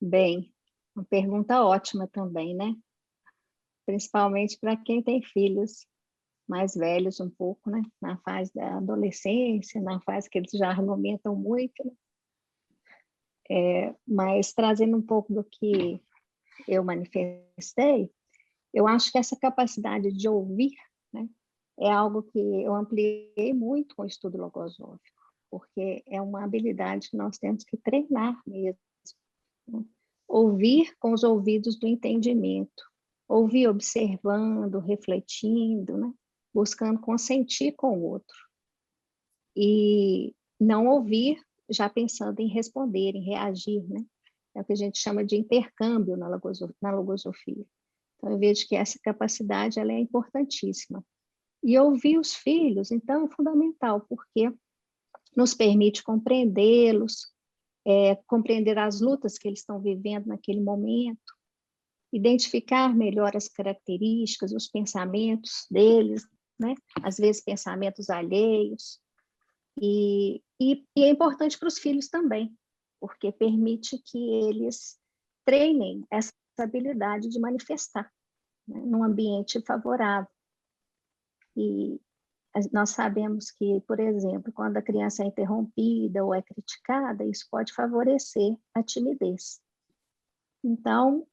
Bem, uma pergunta ótima também, né? Principalmente para quem tem filhos mais velhos um pouco, né? Na fase da adolescência, na fase que eles já argumentam muito, né? Mas trazendo um pouco do que eu manifestei, eu acho que essa capacidade de ouvir, né, é algo que eu ampliei muito com o estudo logosófico, porque é uma habilidade que nós temos que treinar mesmo, né? Ouvir com os ouvidos do entendimento, ouvir observando, refletindo, né? Buscando consentir com o outro. E não ouvir já pensando em responder, em reagir, né? É o que a gente chama de intercâmbio na logosofia. Então, eu vejo que essa capacidade ela é importantíssima. E ouvir os filhos, então, é fundamental, porque nos permite compreendê-los, compreender as lutas que eles estão vivendo naquele momento, identificar melhor as características, os pensamentos deles, né? Às vezes pensamentos alheios, e é importante para os filhos também, porque permite que eles treinem essa habilidade de manifestar, né, num ambiente favorável. E nós sabemos que, por exemplo, quando a criança é interrompida ou é criticada, isso pode favorecer a timidez. Então,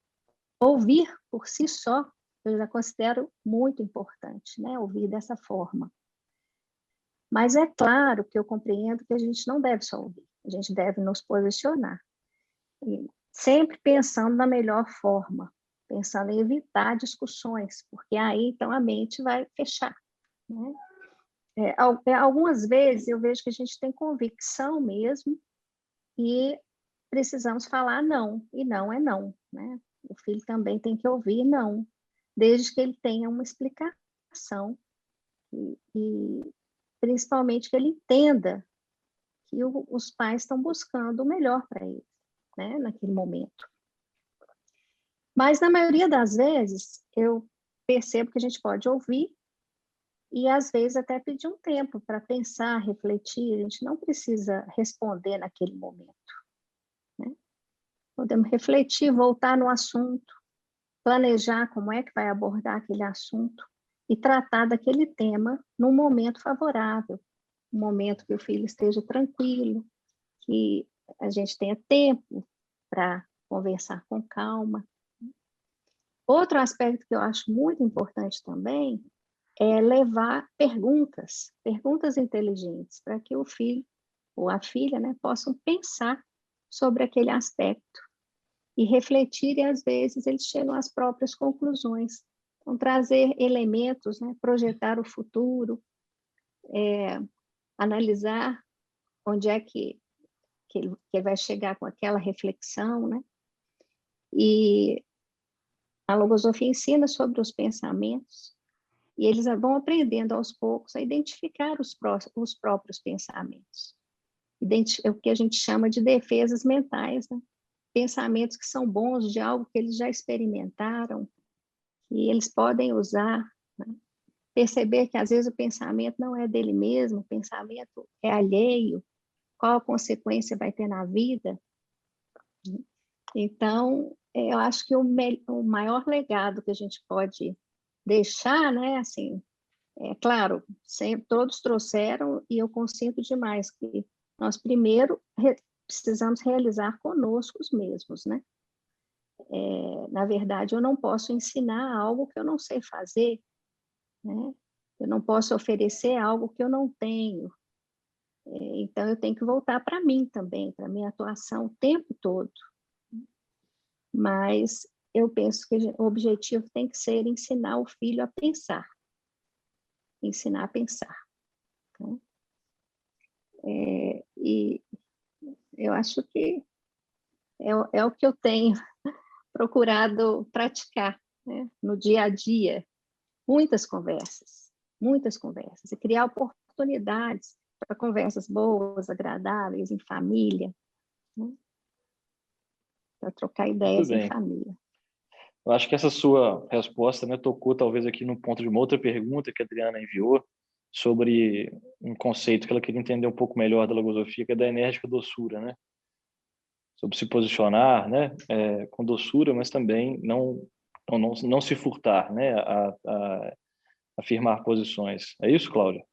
ouvir por si só, eu já considero muito importante, né? Ouvir dessa forma. Mas é claro que eu compreendo que a gente não deve só ouvir, a gente deve nos posicionar. E sempre pensando na melhor forma, pensando em evitar discussões, porque aí, então, a mente vai fechar, né? Algumas vezes eu vejo que a gente tem convicção mesmo e precisamos falar não, e não é não, né? O filho também tem que ouvir não, desde que ele tenha uma explicação e principalmente que ele entenda que os pais estão buscando o melhor para ele, né, naquele momento. Mas, na maioria das vezes, eu percebo que a gente pode ouvir e, às vezes, até pedir um tempo para pensar, refletir. A gente não precisa responder naquele momento, né? Podemos refletir, voltar no assunto, planejar como é que vai abordar aquele assunto e tratar daquele tema num momento favorável, um momento que o filho esteja tranquilo, que a gente tenha tempo para conversar com calma. Outro aspecto que eu acho muito importante também é levar perguntas inteligentes, para que o filho ou a filha, né, possam pensar sobre aquele aspecto e refletir, e às vezes eles chegam às próprias conclusões. Então, trazer elementos, né, projetar o futuro, analisar onde é que ele vai chegar com aquela reflexão, né? E a logosofia ensina sobre os pensamentos, e eles vão aprendendo aos poucos a identificar os próprios pensamentos. É o que a gente chama de defesas mentais, né? Pensamentos que são bons de algo que eles já experimentaram, que eles podem usar, né? Perceber que às vezes o pensamento não é dele mesmo, o pensamento é alheio, qual a consequência vai ter na vida. Então, eu acho que o maior legado que a gente pode deixar, né, assim, claro, sempre, todos trouxeram, e eu consinto demais que nós primeiro precisamos realizar conosco mesmos, né? Na verdade, eu não posso ensinar algo que eu não sei fazer, né? Eu não posso oferecer algo que eu não tenho. Então, eu tenho que voltar para mim também, para a minha atuação o tempo todo. Mas eu penso que o objetivo tem que ser ensinar o filho a pensar. Ensinar a pensar. Né? E eu acho que é o que eu tenho procurado praticar, né, no dia a dia. Muitas conversas, e criar oportunidades para conversas boas, agradáveis, em família, né, para trocar ideias em família. Eu acho que essa sua resposta, né, tocou talvez aqui no ponto de uma outra pergunta que a Adriana enviou sobre um conceito que ela queria entender um pouco melhor da logosofia, que é da enérgica doçura, né? Sobre se posicionar, né, com doçura, mas também não se furtar, né, a afirmar posições. É isso, Cláudia?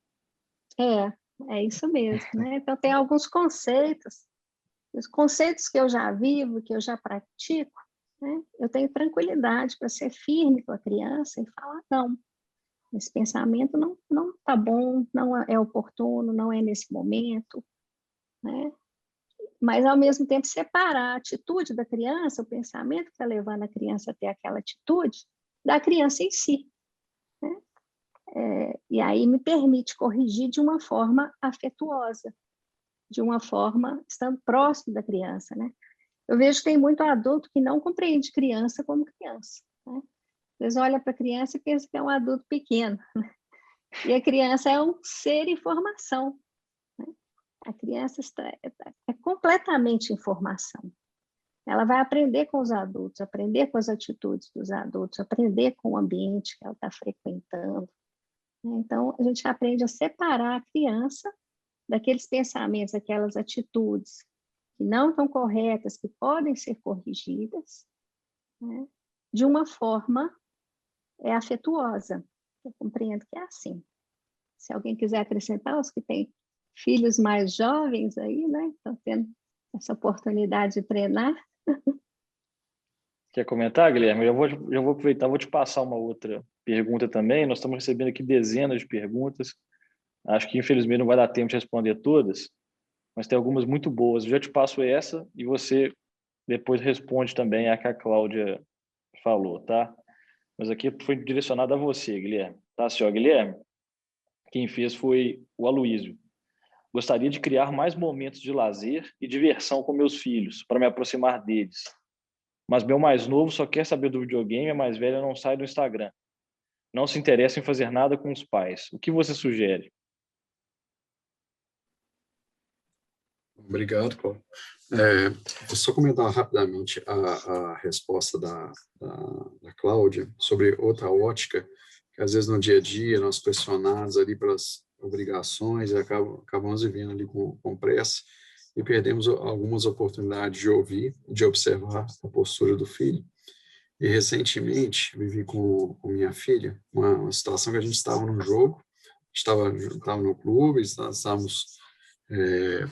É isso mesmo, né? Então, tem alguns conceitos, os conceitos que eu já vivo, que eu já pratico, né? Eu tenho tranquilidade para ser firme com a criança e falar, não, esse pensamento não está bom, não é oportuno, não é nesse momento, né? Mas, ao mesmo tempo, separar a atitude da criança, o pensamento que está levando a criança a ter aquela atitude, da criança em si, né? E aí me permite corrigir de uma forma afetuosa, de uma forma estando próximo da criança, né? Eu vejo que tem muito adulto que não compreende criança como criança, né? Às vezes olha para a criança e pensa que é um adulto pequeno, né? E a criança é um ser em formação, né? A criança é completamente em formação. Ela vai aprender com os adultos, aprender com as atitudes dos adultos, aprender com o ambiente que ela está frequentando. Então, a gente aprende a separar a criança daqueles pensamentos, aquelas atitudes que não estão corretas, que podem ser corrigidas, né, de uma forma afetuosa. Eu compreendo que é assim. Se alguém quiser acrescentar, os que têm filhos mais jovens aí, né, estão tendo essa oportunidade de treinar. Quer comentar, Guilherme? Eu vou aproveitar, vou te passar uma outra pergunta também. Nós estamos recebendo aqui dezenas de perguntas. Acho que, infelizmente, não vai dar tempo de responder todas, mas tem algumas muito boas. Eu já te passo essa e você depois responde também a que a Cláudia falou, tá? Mas aqui foi direcionada a você, Guilherme. Tá, senhor Guilherme? Quem fez foi o Aloísio. Gostaria de criar mais momentos de lazer e diversão com meus filhos, para me aproximar deles. Mas meu mais novo só quer saber do videogame, a mais velha não sai do Instagram. Não se interessa em fazer nada com os pais. O que você sugere? Obrigado, Paulo. Vou só comentar rapidamente a resposta da Cláudia sobre outra ótica, que às vezes no dia a dia nós pressionados ali pelas obrigações e acabamos vivendo ali com pressa e perdemos algumas oportunidades de ouvir, de observar a postura do filho. E recentemente vivi com minha filha uma situação que a gente estava num jogo, estava no clube, estávamos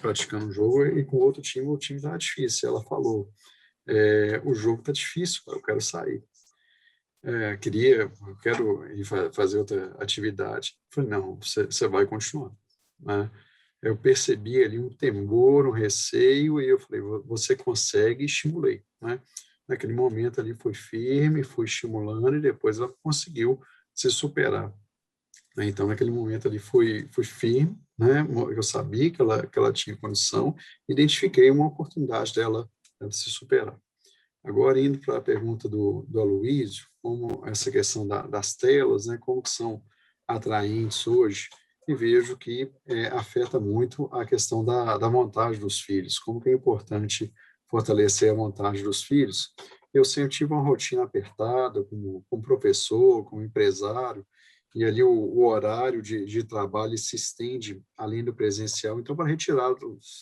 praticando um jogo e com outro time, o time estava difícil. Ela falou, o jogo está difícil, eu quero sair. eu quero ir fazer outra atividade. Eu falei, não, você vai continuar, né? Eu percebi ali um temor, um receio, e eu falei, você consegue, e estimulei, né? Naquele momento ali foi firme, fui estimulando, e depois ela conseguiu se superar, né? Então, naquele momento ali fui firme, né? Eu sabia que ela tinha condição, identifiquei uma oportunidade dela de se superar. Agora, indo para a pergunta do Aloysio, como essa questão das telas, né, como que são atraentes hoje, e vejo que afeta muito a questão da vontade dos filhos, como que é importante fortalecer a vontade dos filhos. Eu sempre tive uma rotina apertada, como professor, como empresário, e ali o horário de trabalho se estende além do presencial. Então, para retirar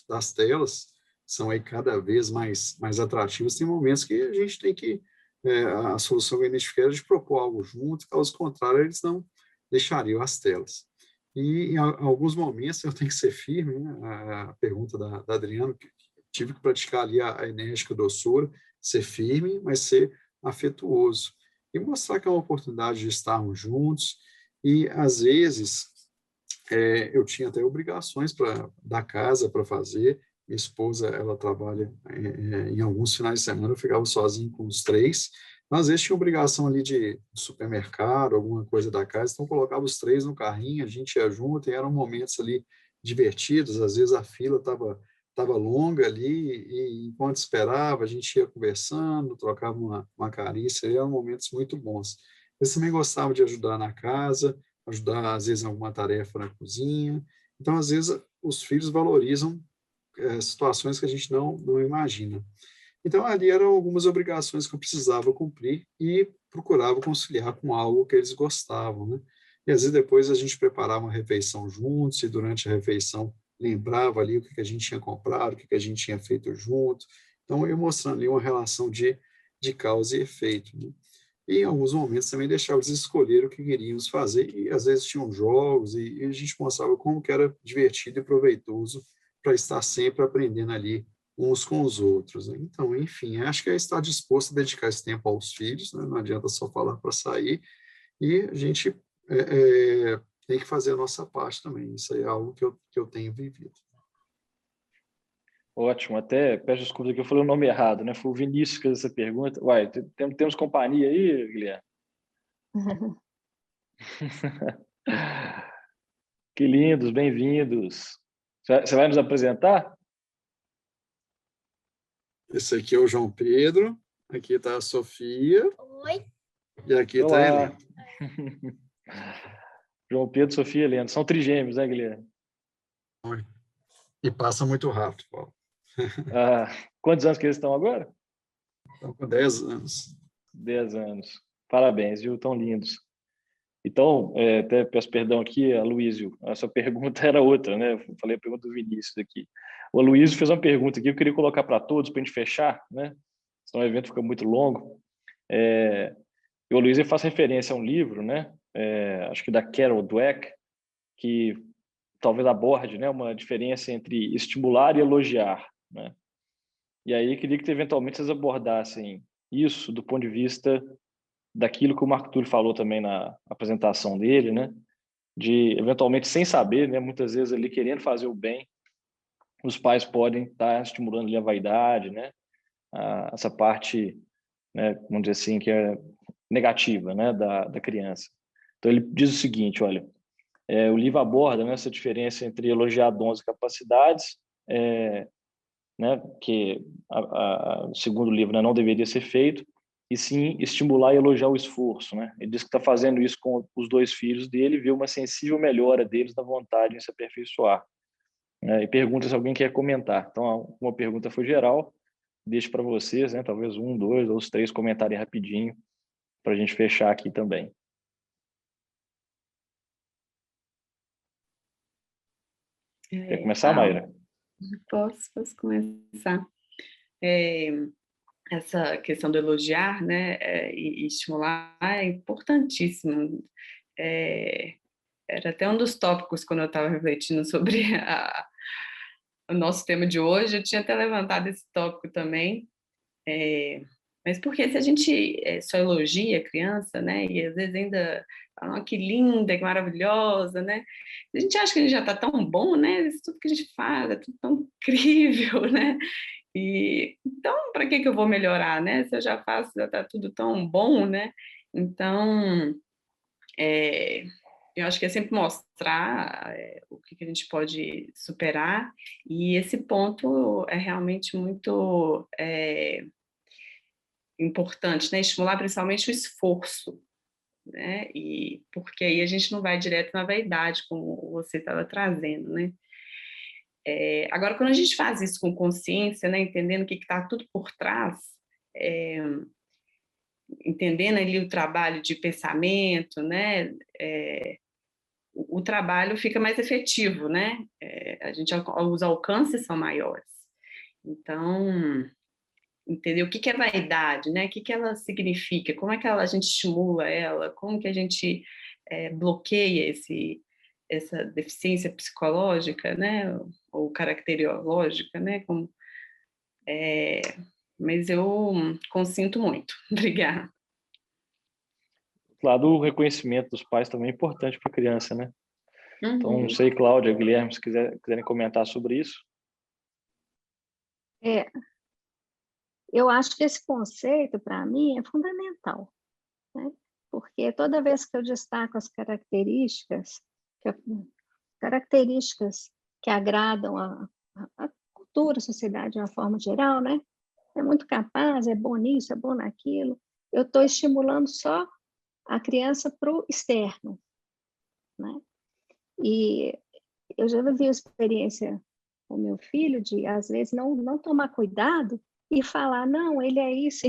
das telas, são aí cada vez mais atrativas. Tem momentos que a gente tem que, a solução que eu identifiquei era de propor algo junto, caso contrário, eles não deixariam as telas. E em alguns momentos eu tenho que ser firme, né? A pergunta da Adriana, que tive que praticar ali a enérgica doçura, ser firme, mas ser afetuoso. E mostrar que é uma oportunidade de estarmos juntos, e às vezes eu tinha até obrigações da casa para fazer. Minha esposa, ela trabalha em alguns finais de semana, eu ficava sozinho com os três. Mas às vezes tinha obrigação ali de supermercado, alguma coisa da casa, então colocava os três no carrinho, a gente ia junto, e eram momentos ali divertidos. Às vezes a fila estava longa ali, e enquanto esperava, a gente ia conversando, trocava uma carícia, e eram momentos muito bons. Eles também gostavam de ajudar na casa, ajudar, às vezes, em alguma tarefa na cozinha. Então, às vezes, os filhos valorizam situações que a gente não imagina. Então, ali eram algumas obrigações que eu precisava cumprir e procurava conciliar com algo que eles gostavam, né? E, às vezes, depois a gente preparava uma refeição juntos, e durante a refeição lembrava ali o que a gente tinha comprado, o que a gente tinha feito junto. Então, eu mostrando ali uma relação de causa e efeito, né? E em alguns momentos também deixava eles escolher o que queríamos fazer, e às vezes tinham jogos, e a gente mostrava como que era divertido e proveitoso para estar sempre aprendendo ali uns com os outros, né? Então, enfim, acho que é estar disposto a dedicar esse tempo aos filhos, né? Não adianta só falar para sair, e a gente tem que fazer a nossa parte também. Isso aí é algo que eu tenho vivido. Ótimo, até peço desculpas que eu falei o nome errado, né? Foi o Vinícius que fez essa pergunta. Uai, temos companhia aí, Guilherme? Que lindos, bem-vindos. Você vai nos apresentar? Esse aqui é o João Pedro, aqui está a Sofia. Oi. E aqui está a Helena. João Pedro, Sofia e Helena. São trigêmeos, né, Guilherme? E passa muito rápido, Paulo. Quantos anos que eles estão agora? Estão com 10 anos. 10 anos. Parabéns, viu? Tão lindos. Então, até peço perdão aqui, Aloysio, a sua pergunta era outra, né? Eu falei a pergunta do Vinícius aqui. O Aloysio fez uma pergunta aqui, eu queria colocar para todos, para a gente fechar, né? Senão o evento fica muito longo. O Aloysio faz referência a um livro, né? Acho que da Carol Dweck, que talvez aborde, né, uma diferença entre estimular e elogiar, né? E aí queria que eventualmente vocês abordassem isso do ponto de vista daquilo que o Marco Túlio falou também na apresentação dele, né? De eventualmente sem saber, né? Muitas vezes ali querendo fazer o bem, os pais podem estar estimulando ali a vaidade, né? Essa parte, né? Vamos dizer assim, que é negativa, né? Da criança. Então ele diz o seguinte, olha, o livro aborda, né, essa diferença entre elogiar dons e capacidades, né, que segundo o livro, né, não deveria ser feito, e sim estimular e elogiar o esforço, né? Ele diz que está fazendo isso com os dois filhos dele, viu uma sensível melhora deles na vontade de se aperfeiçoar, né? E pergunta se alguém quer comentar. Então, uma pergunta foi geral, deixo para vocês, né, talvez 1, 2 ou os 3 comentarem rapidinho para a gente fechar aqui também. Quer começar, Mayra? Posso começar. Essa questão do elogiar, né, e estimular é importantíssimo. Era até um dos tópicos quando eu estava refletindo sobre o nosso tema de hoje, eu tinha até levantado esse tópico também. Mas porque se a gente só elogia a criança, né, e às vezes ainda fala, oh, que linda, que maravilhosa, né, a gente acha que a gente já está tão bom, né, isso tudo que a gente faz é tudo tão incrível, né, e então para que eu vou melhorar, né, se eu já faço, já está tudo tão bom, né, então eu acho que é sempre mostrar o que a gente pode superar, e esse ponto é realmente muito importante, né? Estimular principalmente o esforço, né? E porque aí a gente não vai direto na vaidade, como você estava trazendo, né? Agora, quando a gente faz isso com consciência, né? Entendendo o que está tudo por trás, entendendo ali o trabalho de pensamento, né? O trabalho fica mais efetivo, né? Os alcances são maiores. Então, entender o que é vaidade, né? O que ela significa, como é que a gente estimula ela, como que a gente bloqueia essa deficiência psicológica, né? Ou caracteriológica, né? Mas eu consinto muito. Obrigada. Claro, o reconhecimento dos pais também é importante para a criança, né? Uhum. Então, não sei, Cláudia, Guilherme, se quiserem comentar sobre isso. Eu acho que esse conceito, para mim, é fundamental, né? Porque toda vez que eu destaco as características que agradam a cultura, a sociedade de uma forma geral, né? É muito capaz, é bom nisso, é bom naquilo. Eu estou estimulando só a criança para o externo, né? E eu já vivi a experiência com meu filho de, às vezes, não tomar cuidado e falar, não, ele é isso,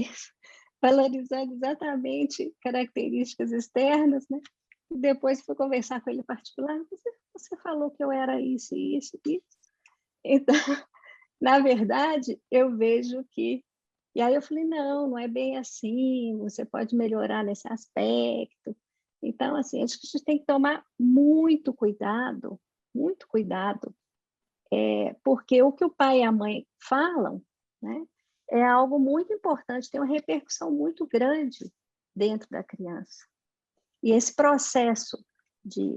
valorizando exatamente características externas, né? E depois fui conversar com ele em particular, você falou que eu era isso, isso, isso. Então, na verdade, eu vejo que... E aí eu falei, não é bem assim, você pode melhorar nesse aspecto. Então, assim, acho que a gente tem que tomar muito cuidado, porque o que o pai e a mãe falam, né, é algo muito importante, tem uma repercussão muito grande dentro da criança. E esse processo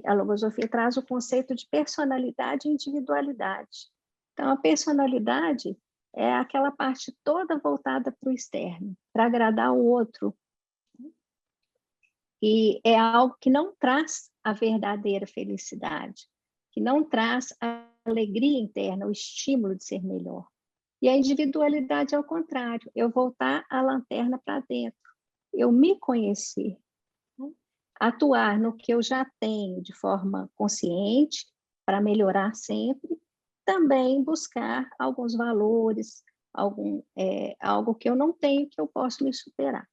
a logosofia traz o conceito de personalidade e individualidade. Então, a personalidade é aquela parte toda voltada para o externo, para agradar o outro. E é algo que não traz a verdadeira felicidade, que não traz a alegria interna, o estímulo de ser melhor. E a individualidade é o contrário, eu voltar a lanterna para dentro, eu me conhecer, né? Atuar no que eu já tenho de forma consciente, para melhorar sempre, também buscar alguns valores, algo que eu não tenho, que eu posso me superar.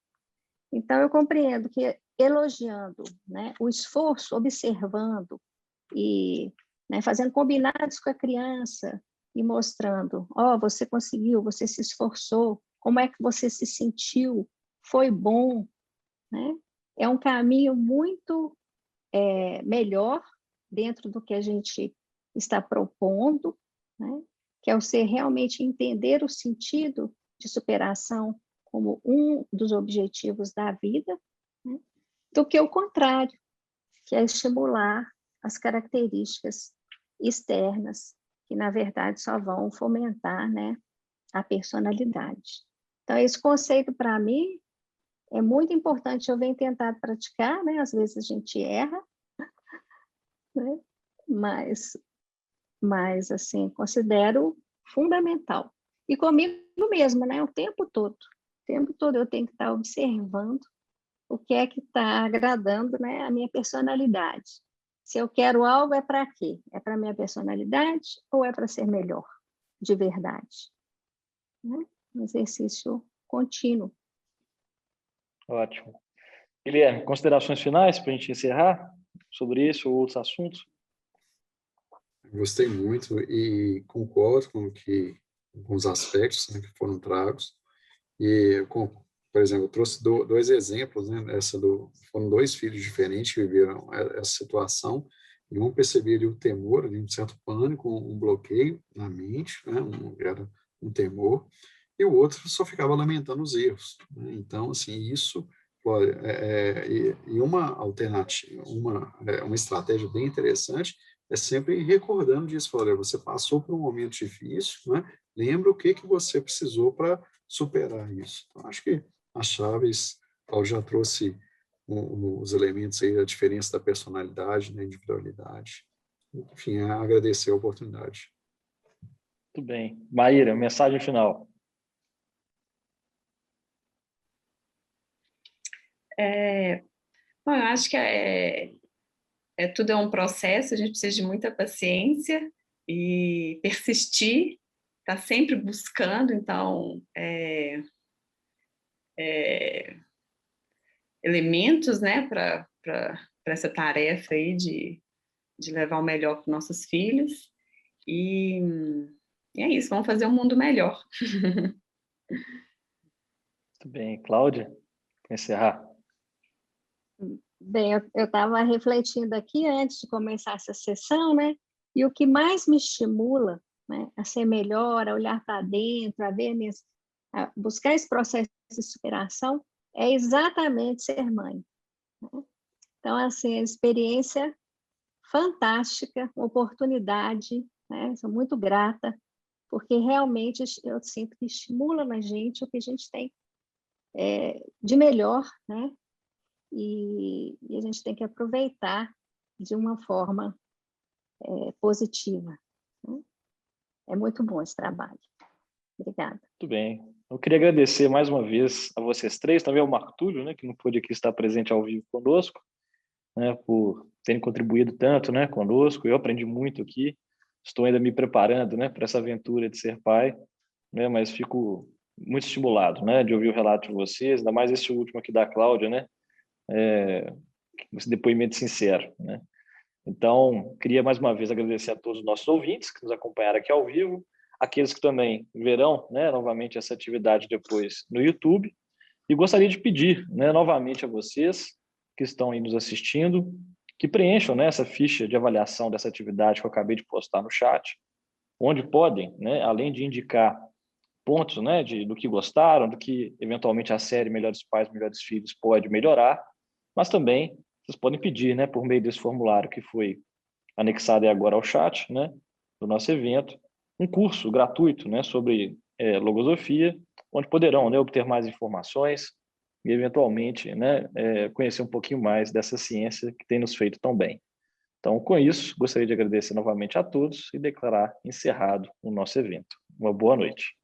Então, eu compreendo que elogiando, né, o esforço, observando e, né, fazendo combinados com a criança e mostrando, você conseguiu, você se esforçou, como é que você se sentiu, foi bom, né? É um caminho muito melhor dentro do que a gente está propondo, né? Que é o ser realmente entender o sentido de superação como um dos objetivos da vida, né? Do que o contrário, que é estimular as características externas, que na verdade só vão fomentar, né, a personalidade. Então, esse conceito, para mim, é muito importante. Eu venho tentar praticar, né? Às vezes a gente erra, né? Mas assim, considero fundamental. E comigo mesma, né? O tempo todo eu tenho que estar observando o que é que está agradando, né, a minha personalidade. Se eu quero algo, é para quê? É para a minha personalidade ou é para ser melhor, de verdade? Né? Um exercício contínuo. Ótimo. Guilherme, considerações finais para a gente encerrar sobre isso ou outros assuntos? Gostei muito e concordo com os aspectos, né, que foram tragos. E, por exemplo, eu trouxe dois exemplos, né? Foram dois filhos diferentes que viveram essa situação, e um percebia ali o temor, ali, um certo pânico, um bloqueio na mente, né? Era um temor, e o outro só ficava lamentando os erros, né? Então, assim, isso, olha, e uma alternativa, uma estratégia bem interessante é sempre recordando disso, olha, você passou por um momento difícil, né? Lembra o que você precisou para superar isso. Então, acho que as chaves, Paulo já trouxe os elementos aí, a diferença da personalidade, da individualidade. Enfim, agradecer a oportunidade. Muito bem. Maíra, mensagem final. Bom, eu acho que tudo é um processo, a gente precisa de muita paciência e persistir, tá sempre buscando, então, elementos, né, para essa tarefa aí de levar o melhor para nossos filhos. E é isso, vamos fazer um mundo melhor. Muito bem. Cláudia, para encerrar. Bem, eu estava refletindo aqui antes de começar essa sessão, né? E o que mais me estimula, né, a ser melhor, a olhar para dentro, a buscar esse processo de superação, é exatamente ser mãe, né? Então, assim, a experiência fantástica, uma oportunidade, né? Sou muito grata, porque realmente eu sinto que estimula na gente o que a gente tem de melhor, né? E a gente tem que aproveitar de uma forma positiva, né? É muito bom esse trabalho. Obrigada. Muito bem. Eu queria agradecer mais uma vez a vocês três, também ao Marco Túlio, né, que não pôde aqui estar presente ao vivo conosco, né, por terem contribuído tanto, né, conosco. Eu aprendi muito aqui. Estou ainda me preparando, né, para essa aventura de ser pai, né, mas fico muito estimulado, né, de ouvir o relato de vocês, ainda mais esse último aqui da Cláudia, né, esse depoimento sincero, né. Então, queria mais uma vez agradecer a todos os nossos ouvintes que nos acompanharam aqui ao vivo, aqueles que também verão, né, novamente essa atividade depois no YouTube, e gostaria de pedir, né, novamente a vocês que estão aí nos assistindo, que preencham, né, essa ficha de avaliação dessa atividade que eu acabei de postar no chat, onde podem, né, além de indicar pontos, né, do que gostaram, do que eventualmente a série Melhores Pais, Melhores Filhos pode melhorar, mas também vocês podem pedir, né, por meio desse formulário que foi anexado agora ao chat, né, do nosso evento, um curso gratuito, né, sobre logosofia, onde poderão, né, obter mais informações e eventualmente, né, conhecer um pouquinho mais dessa ciência que tem nos feito tão bem. Então, com isso, gostaria de agradecer novamente a todos e declarar encerrado o nosso evento. Uma boa noite.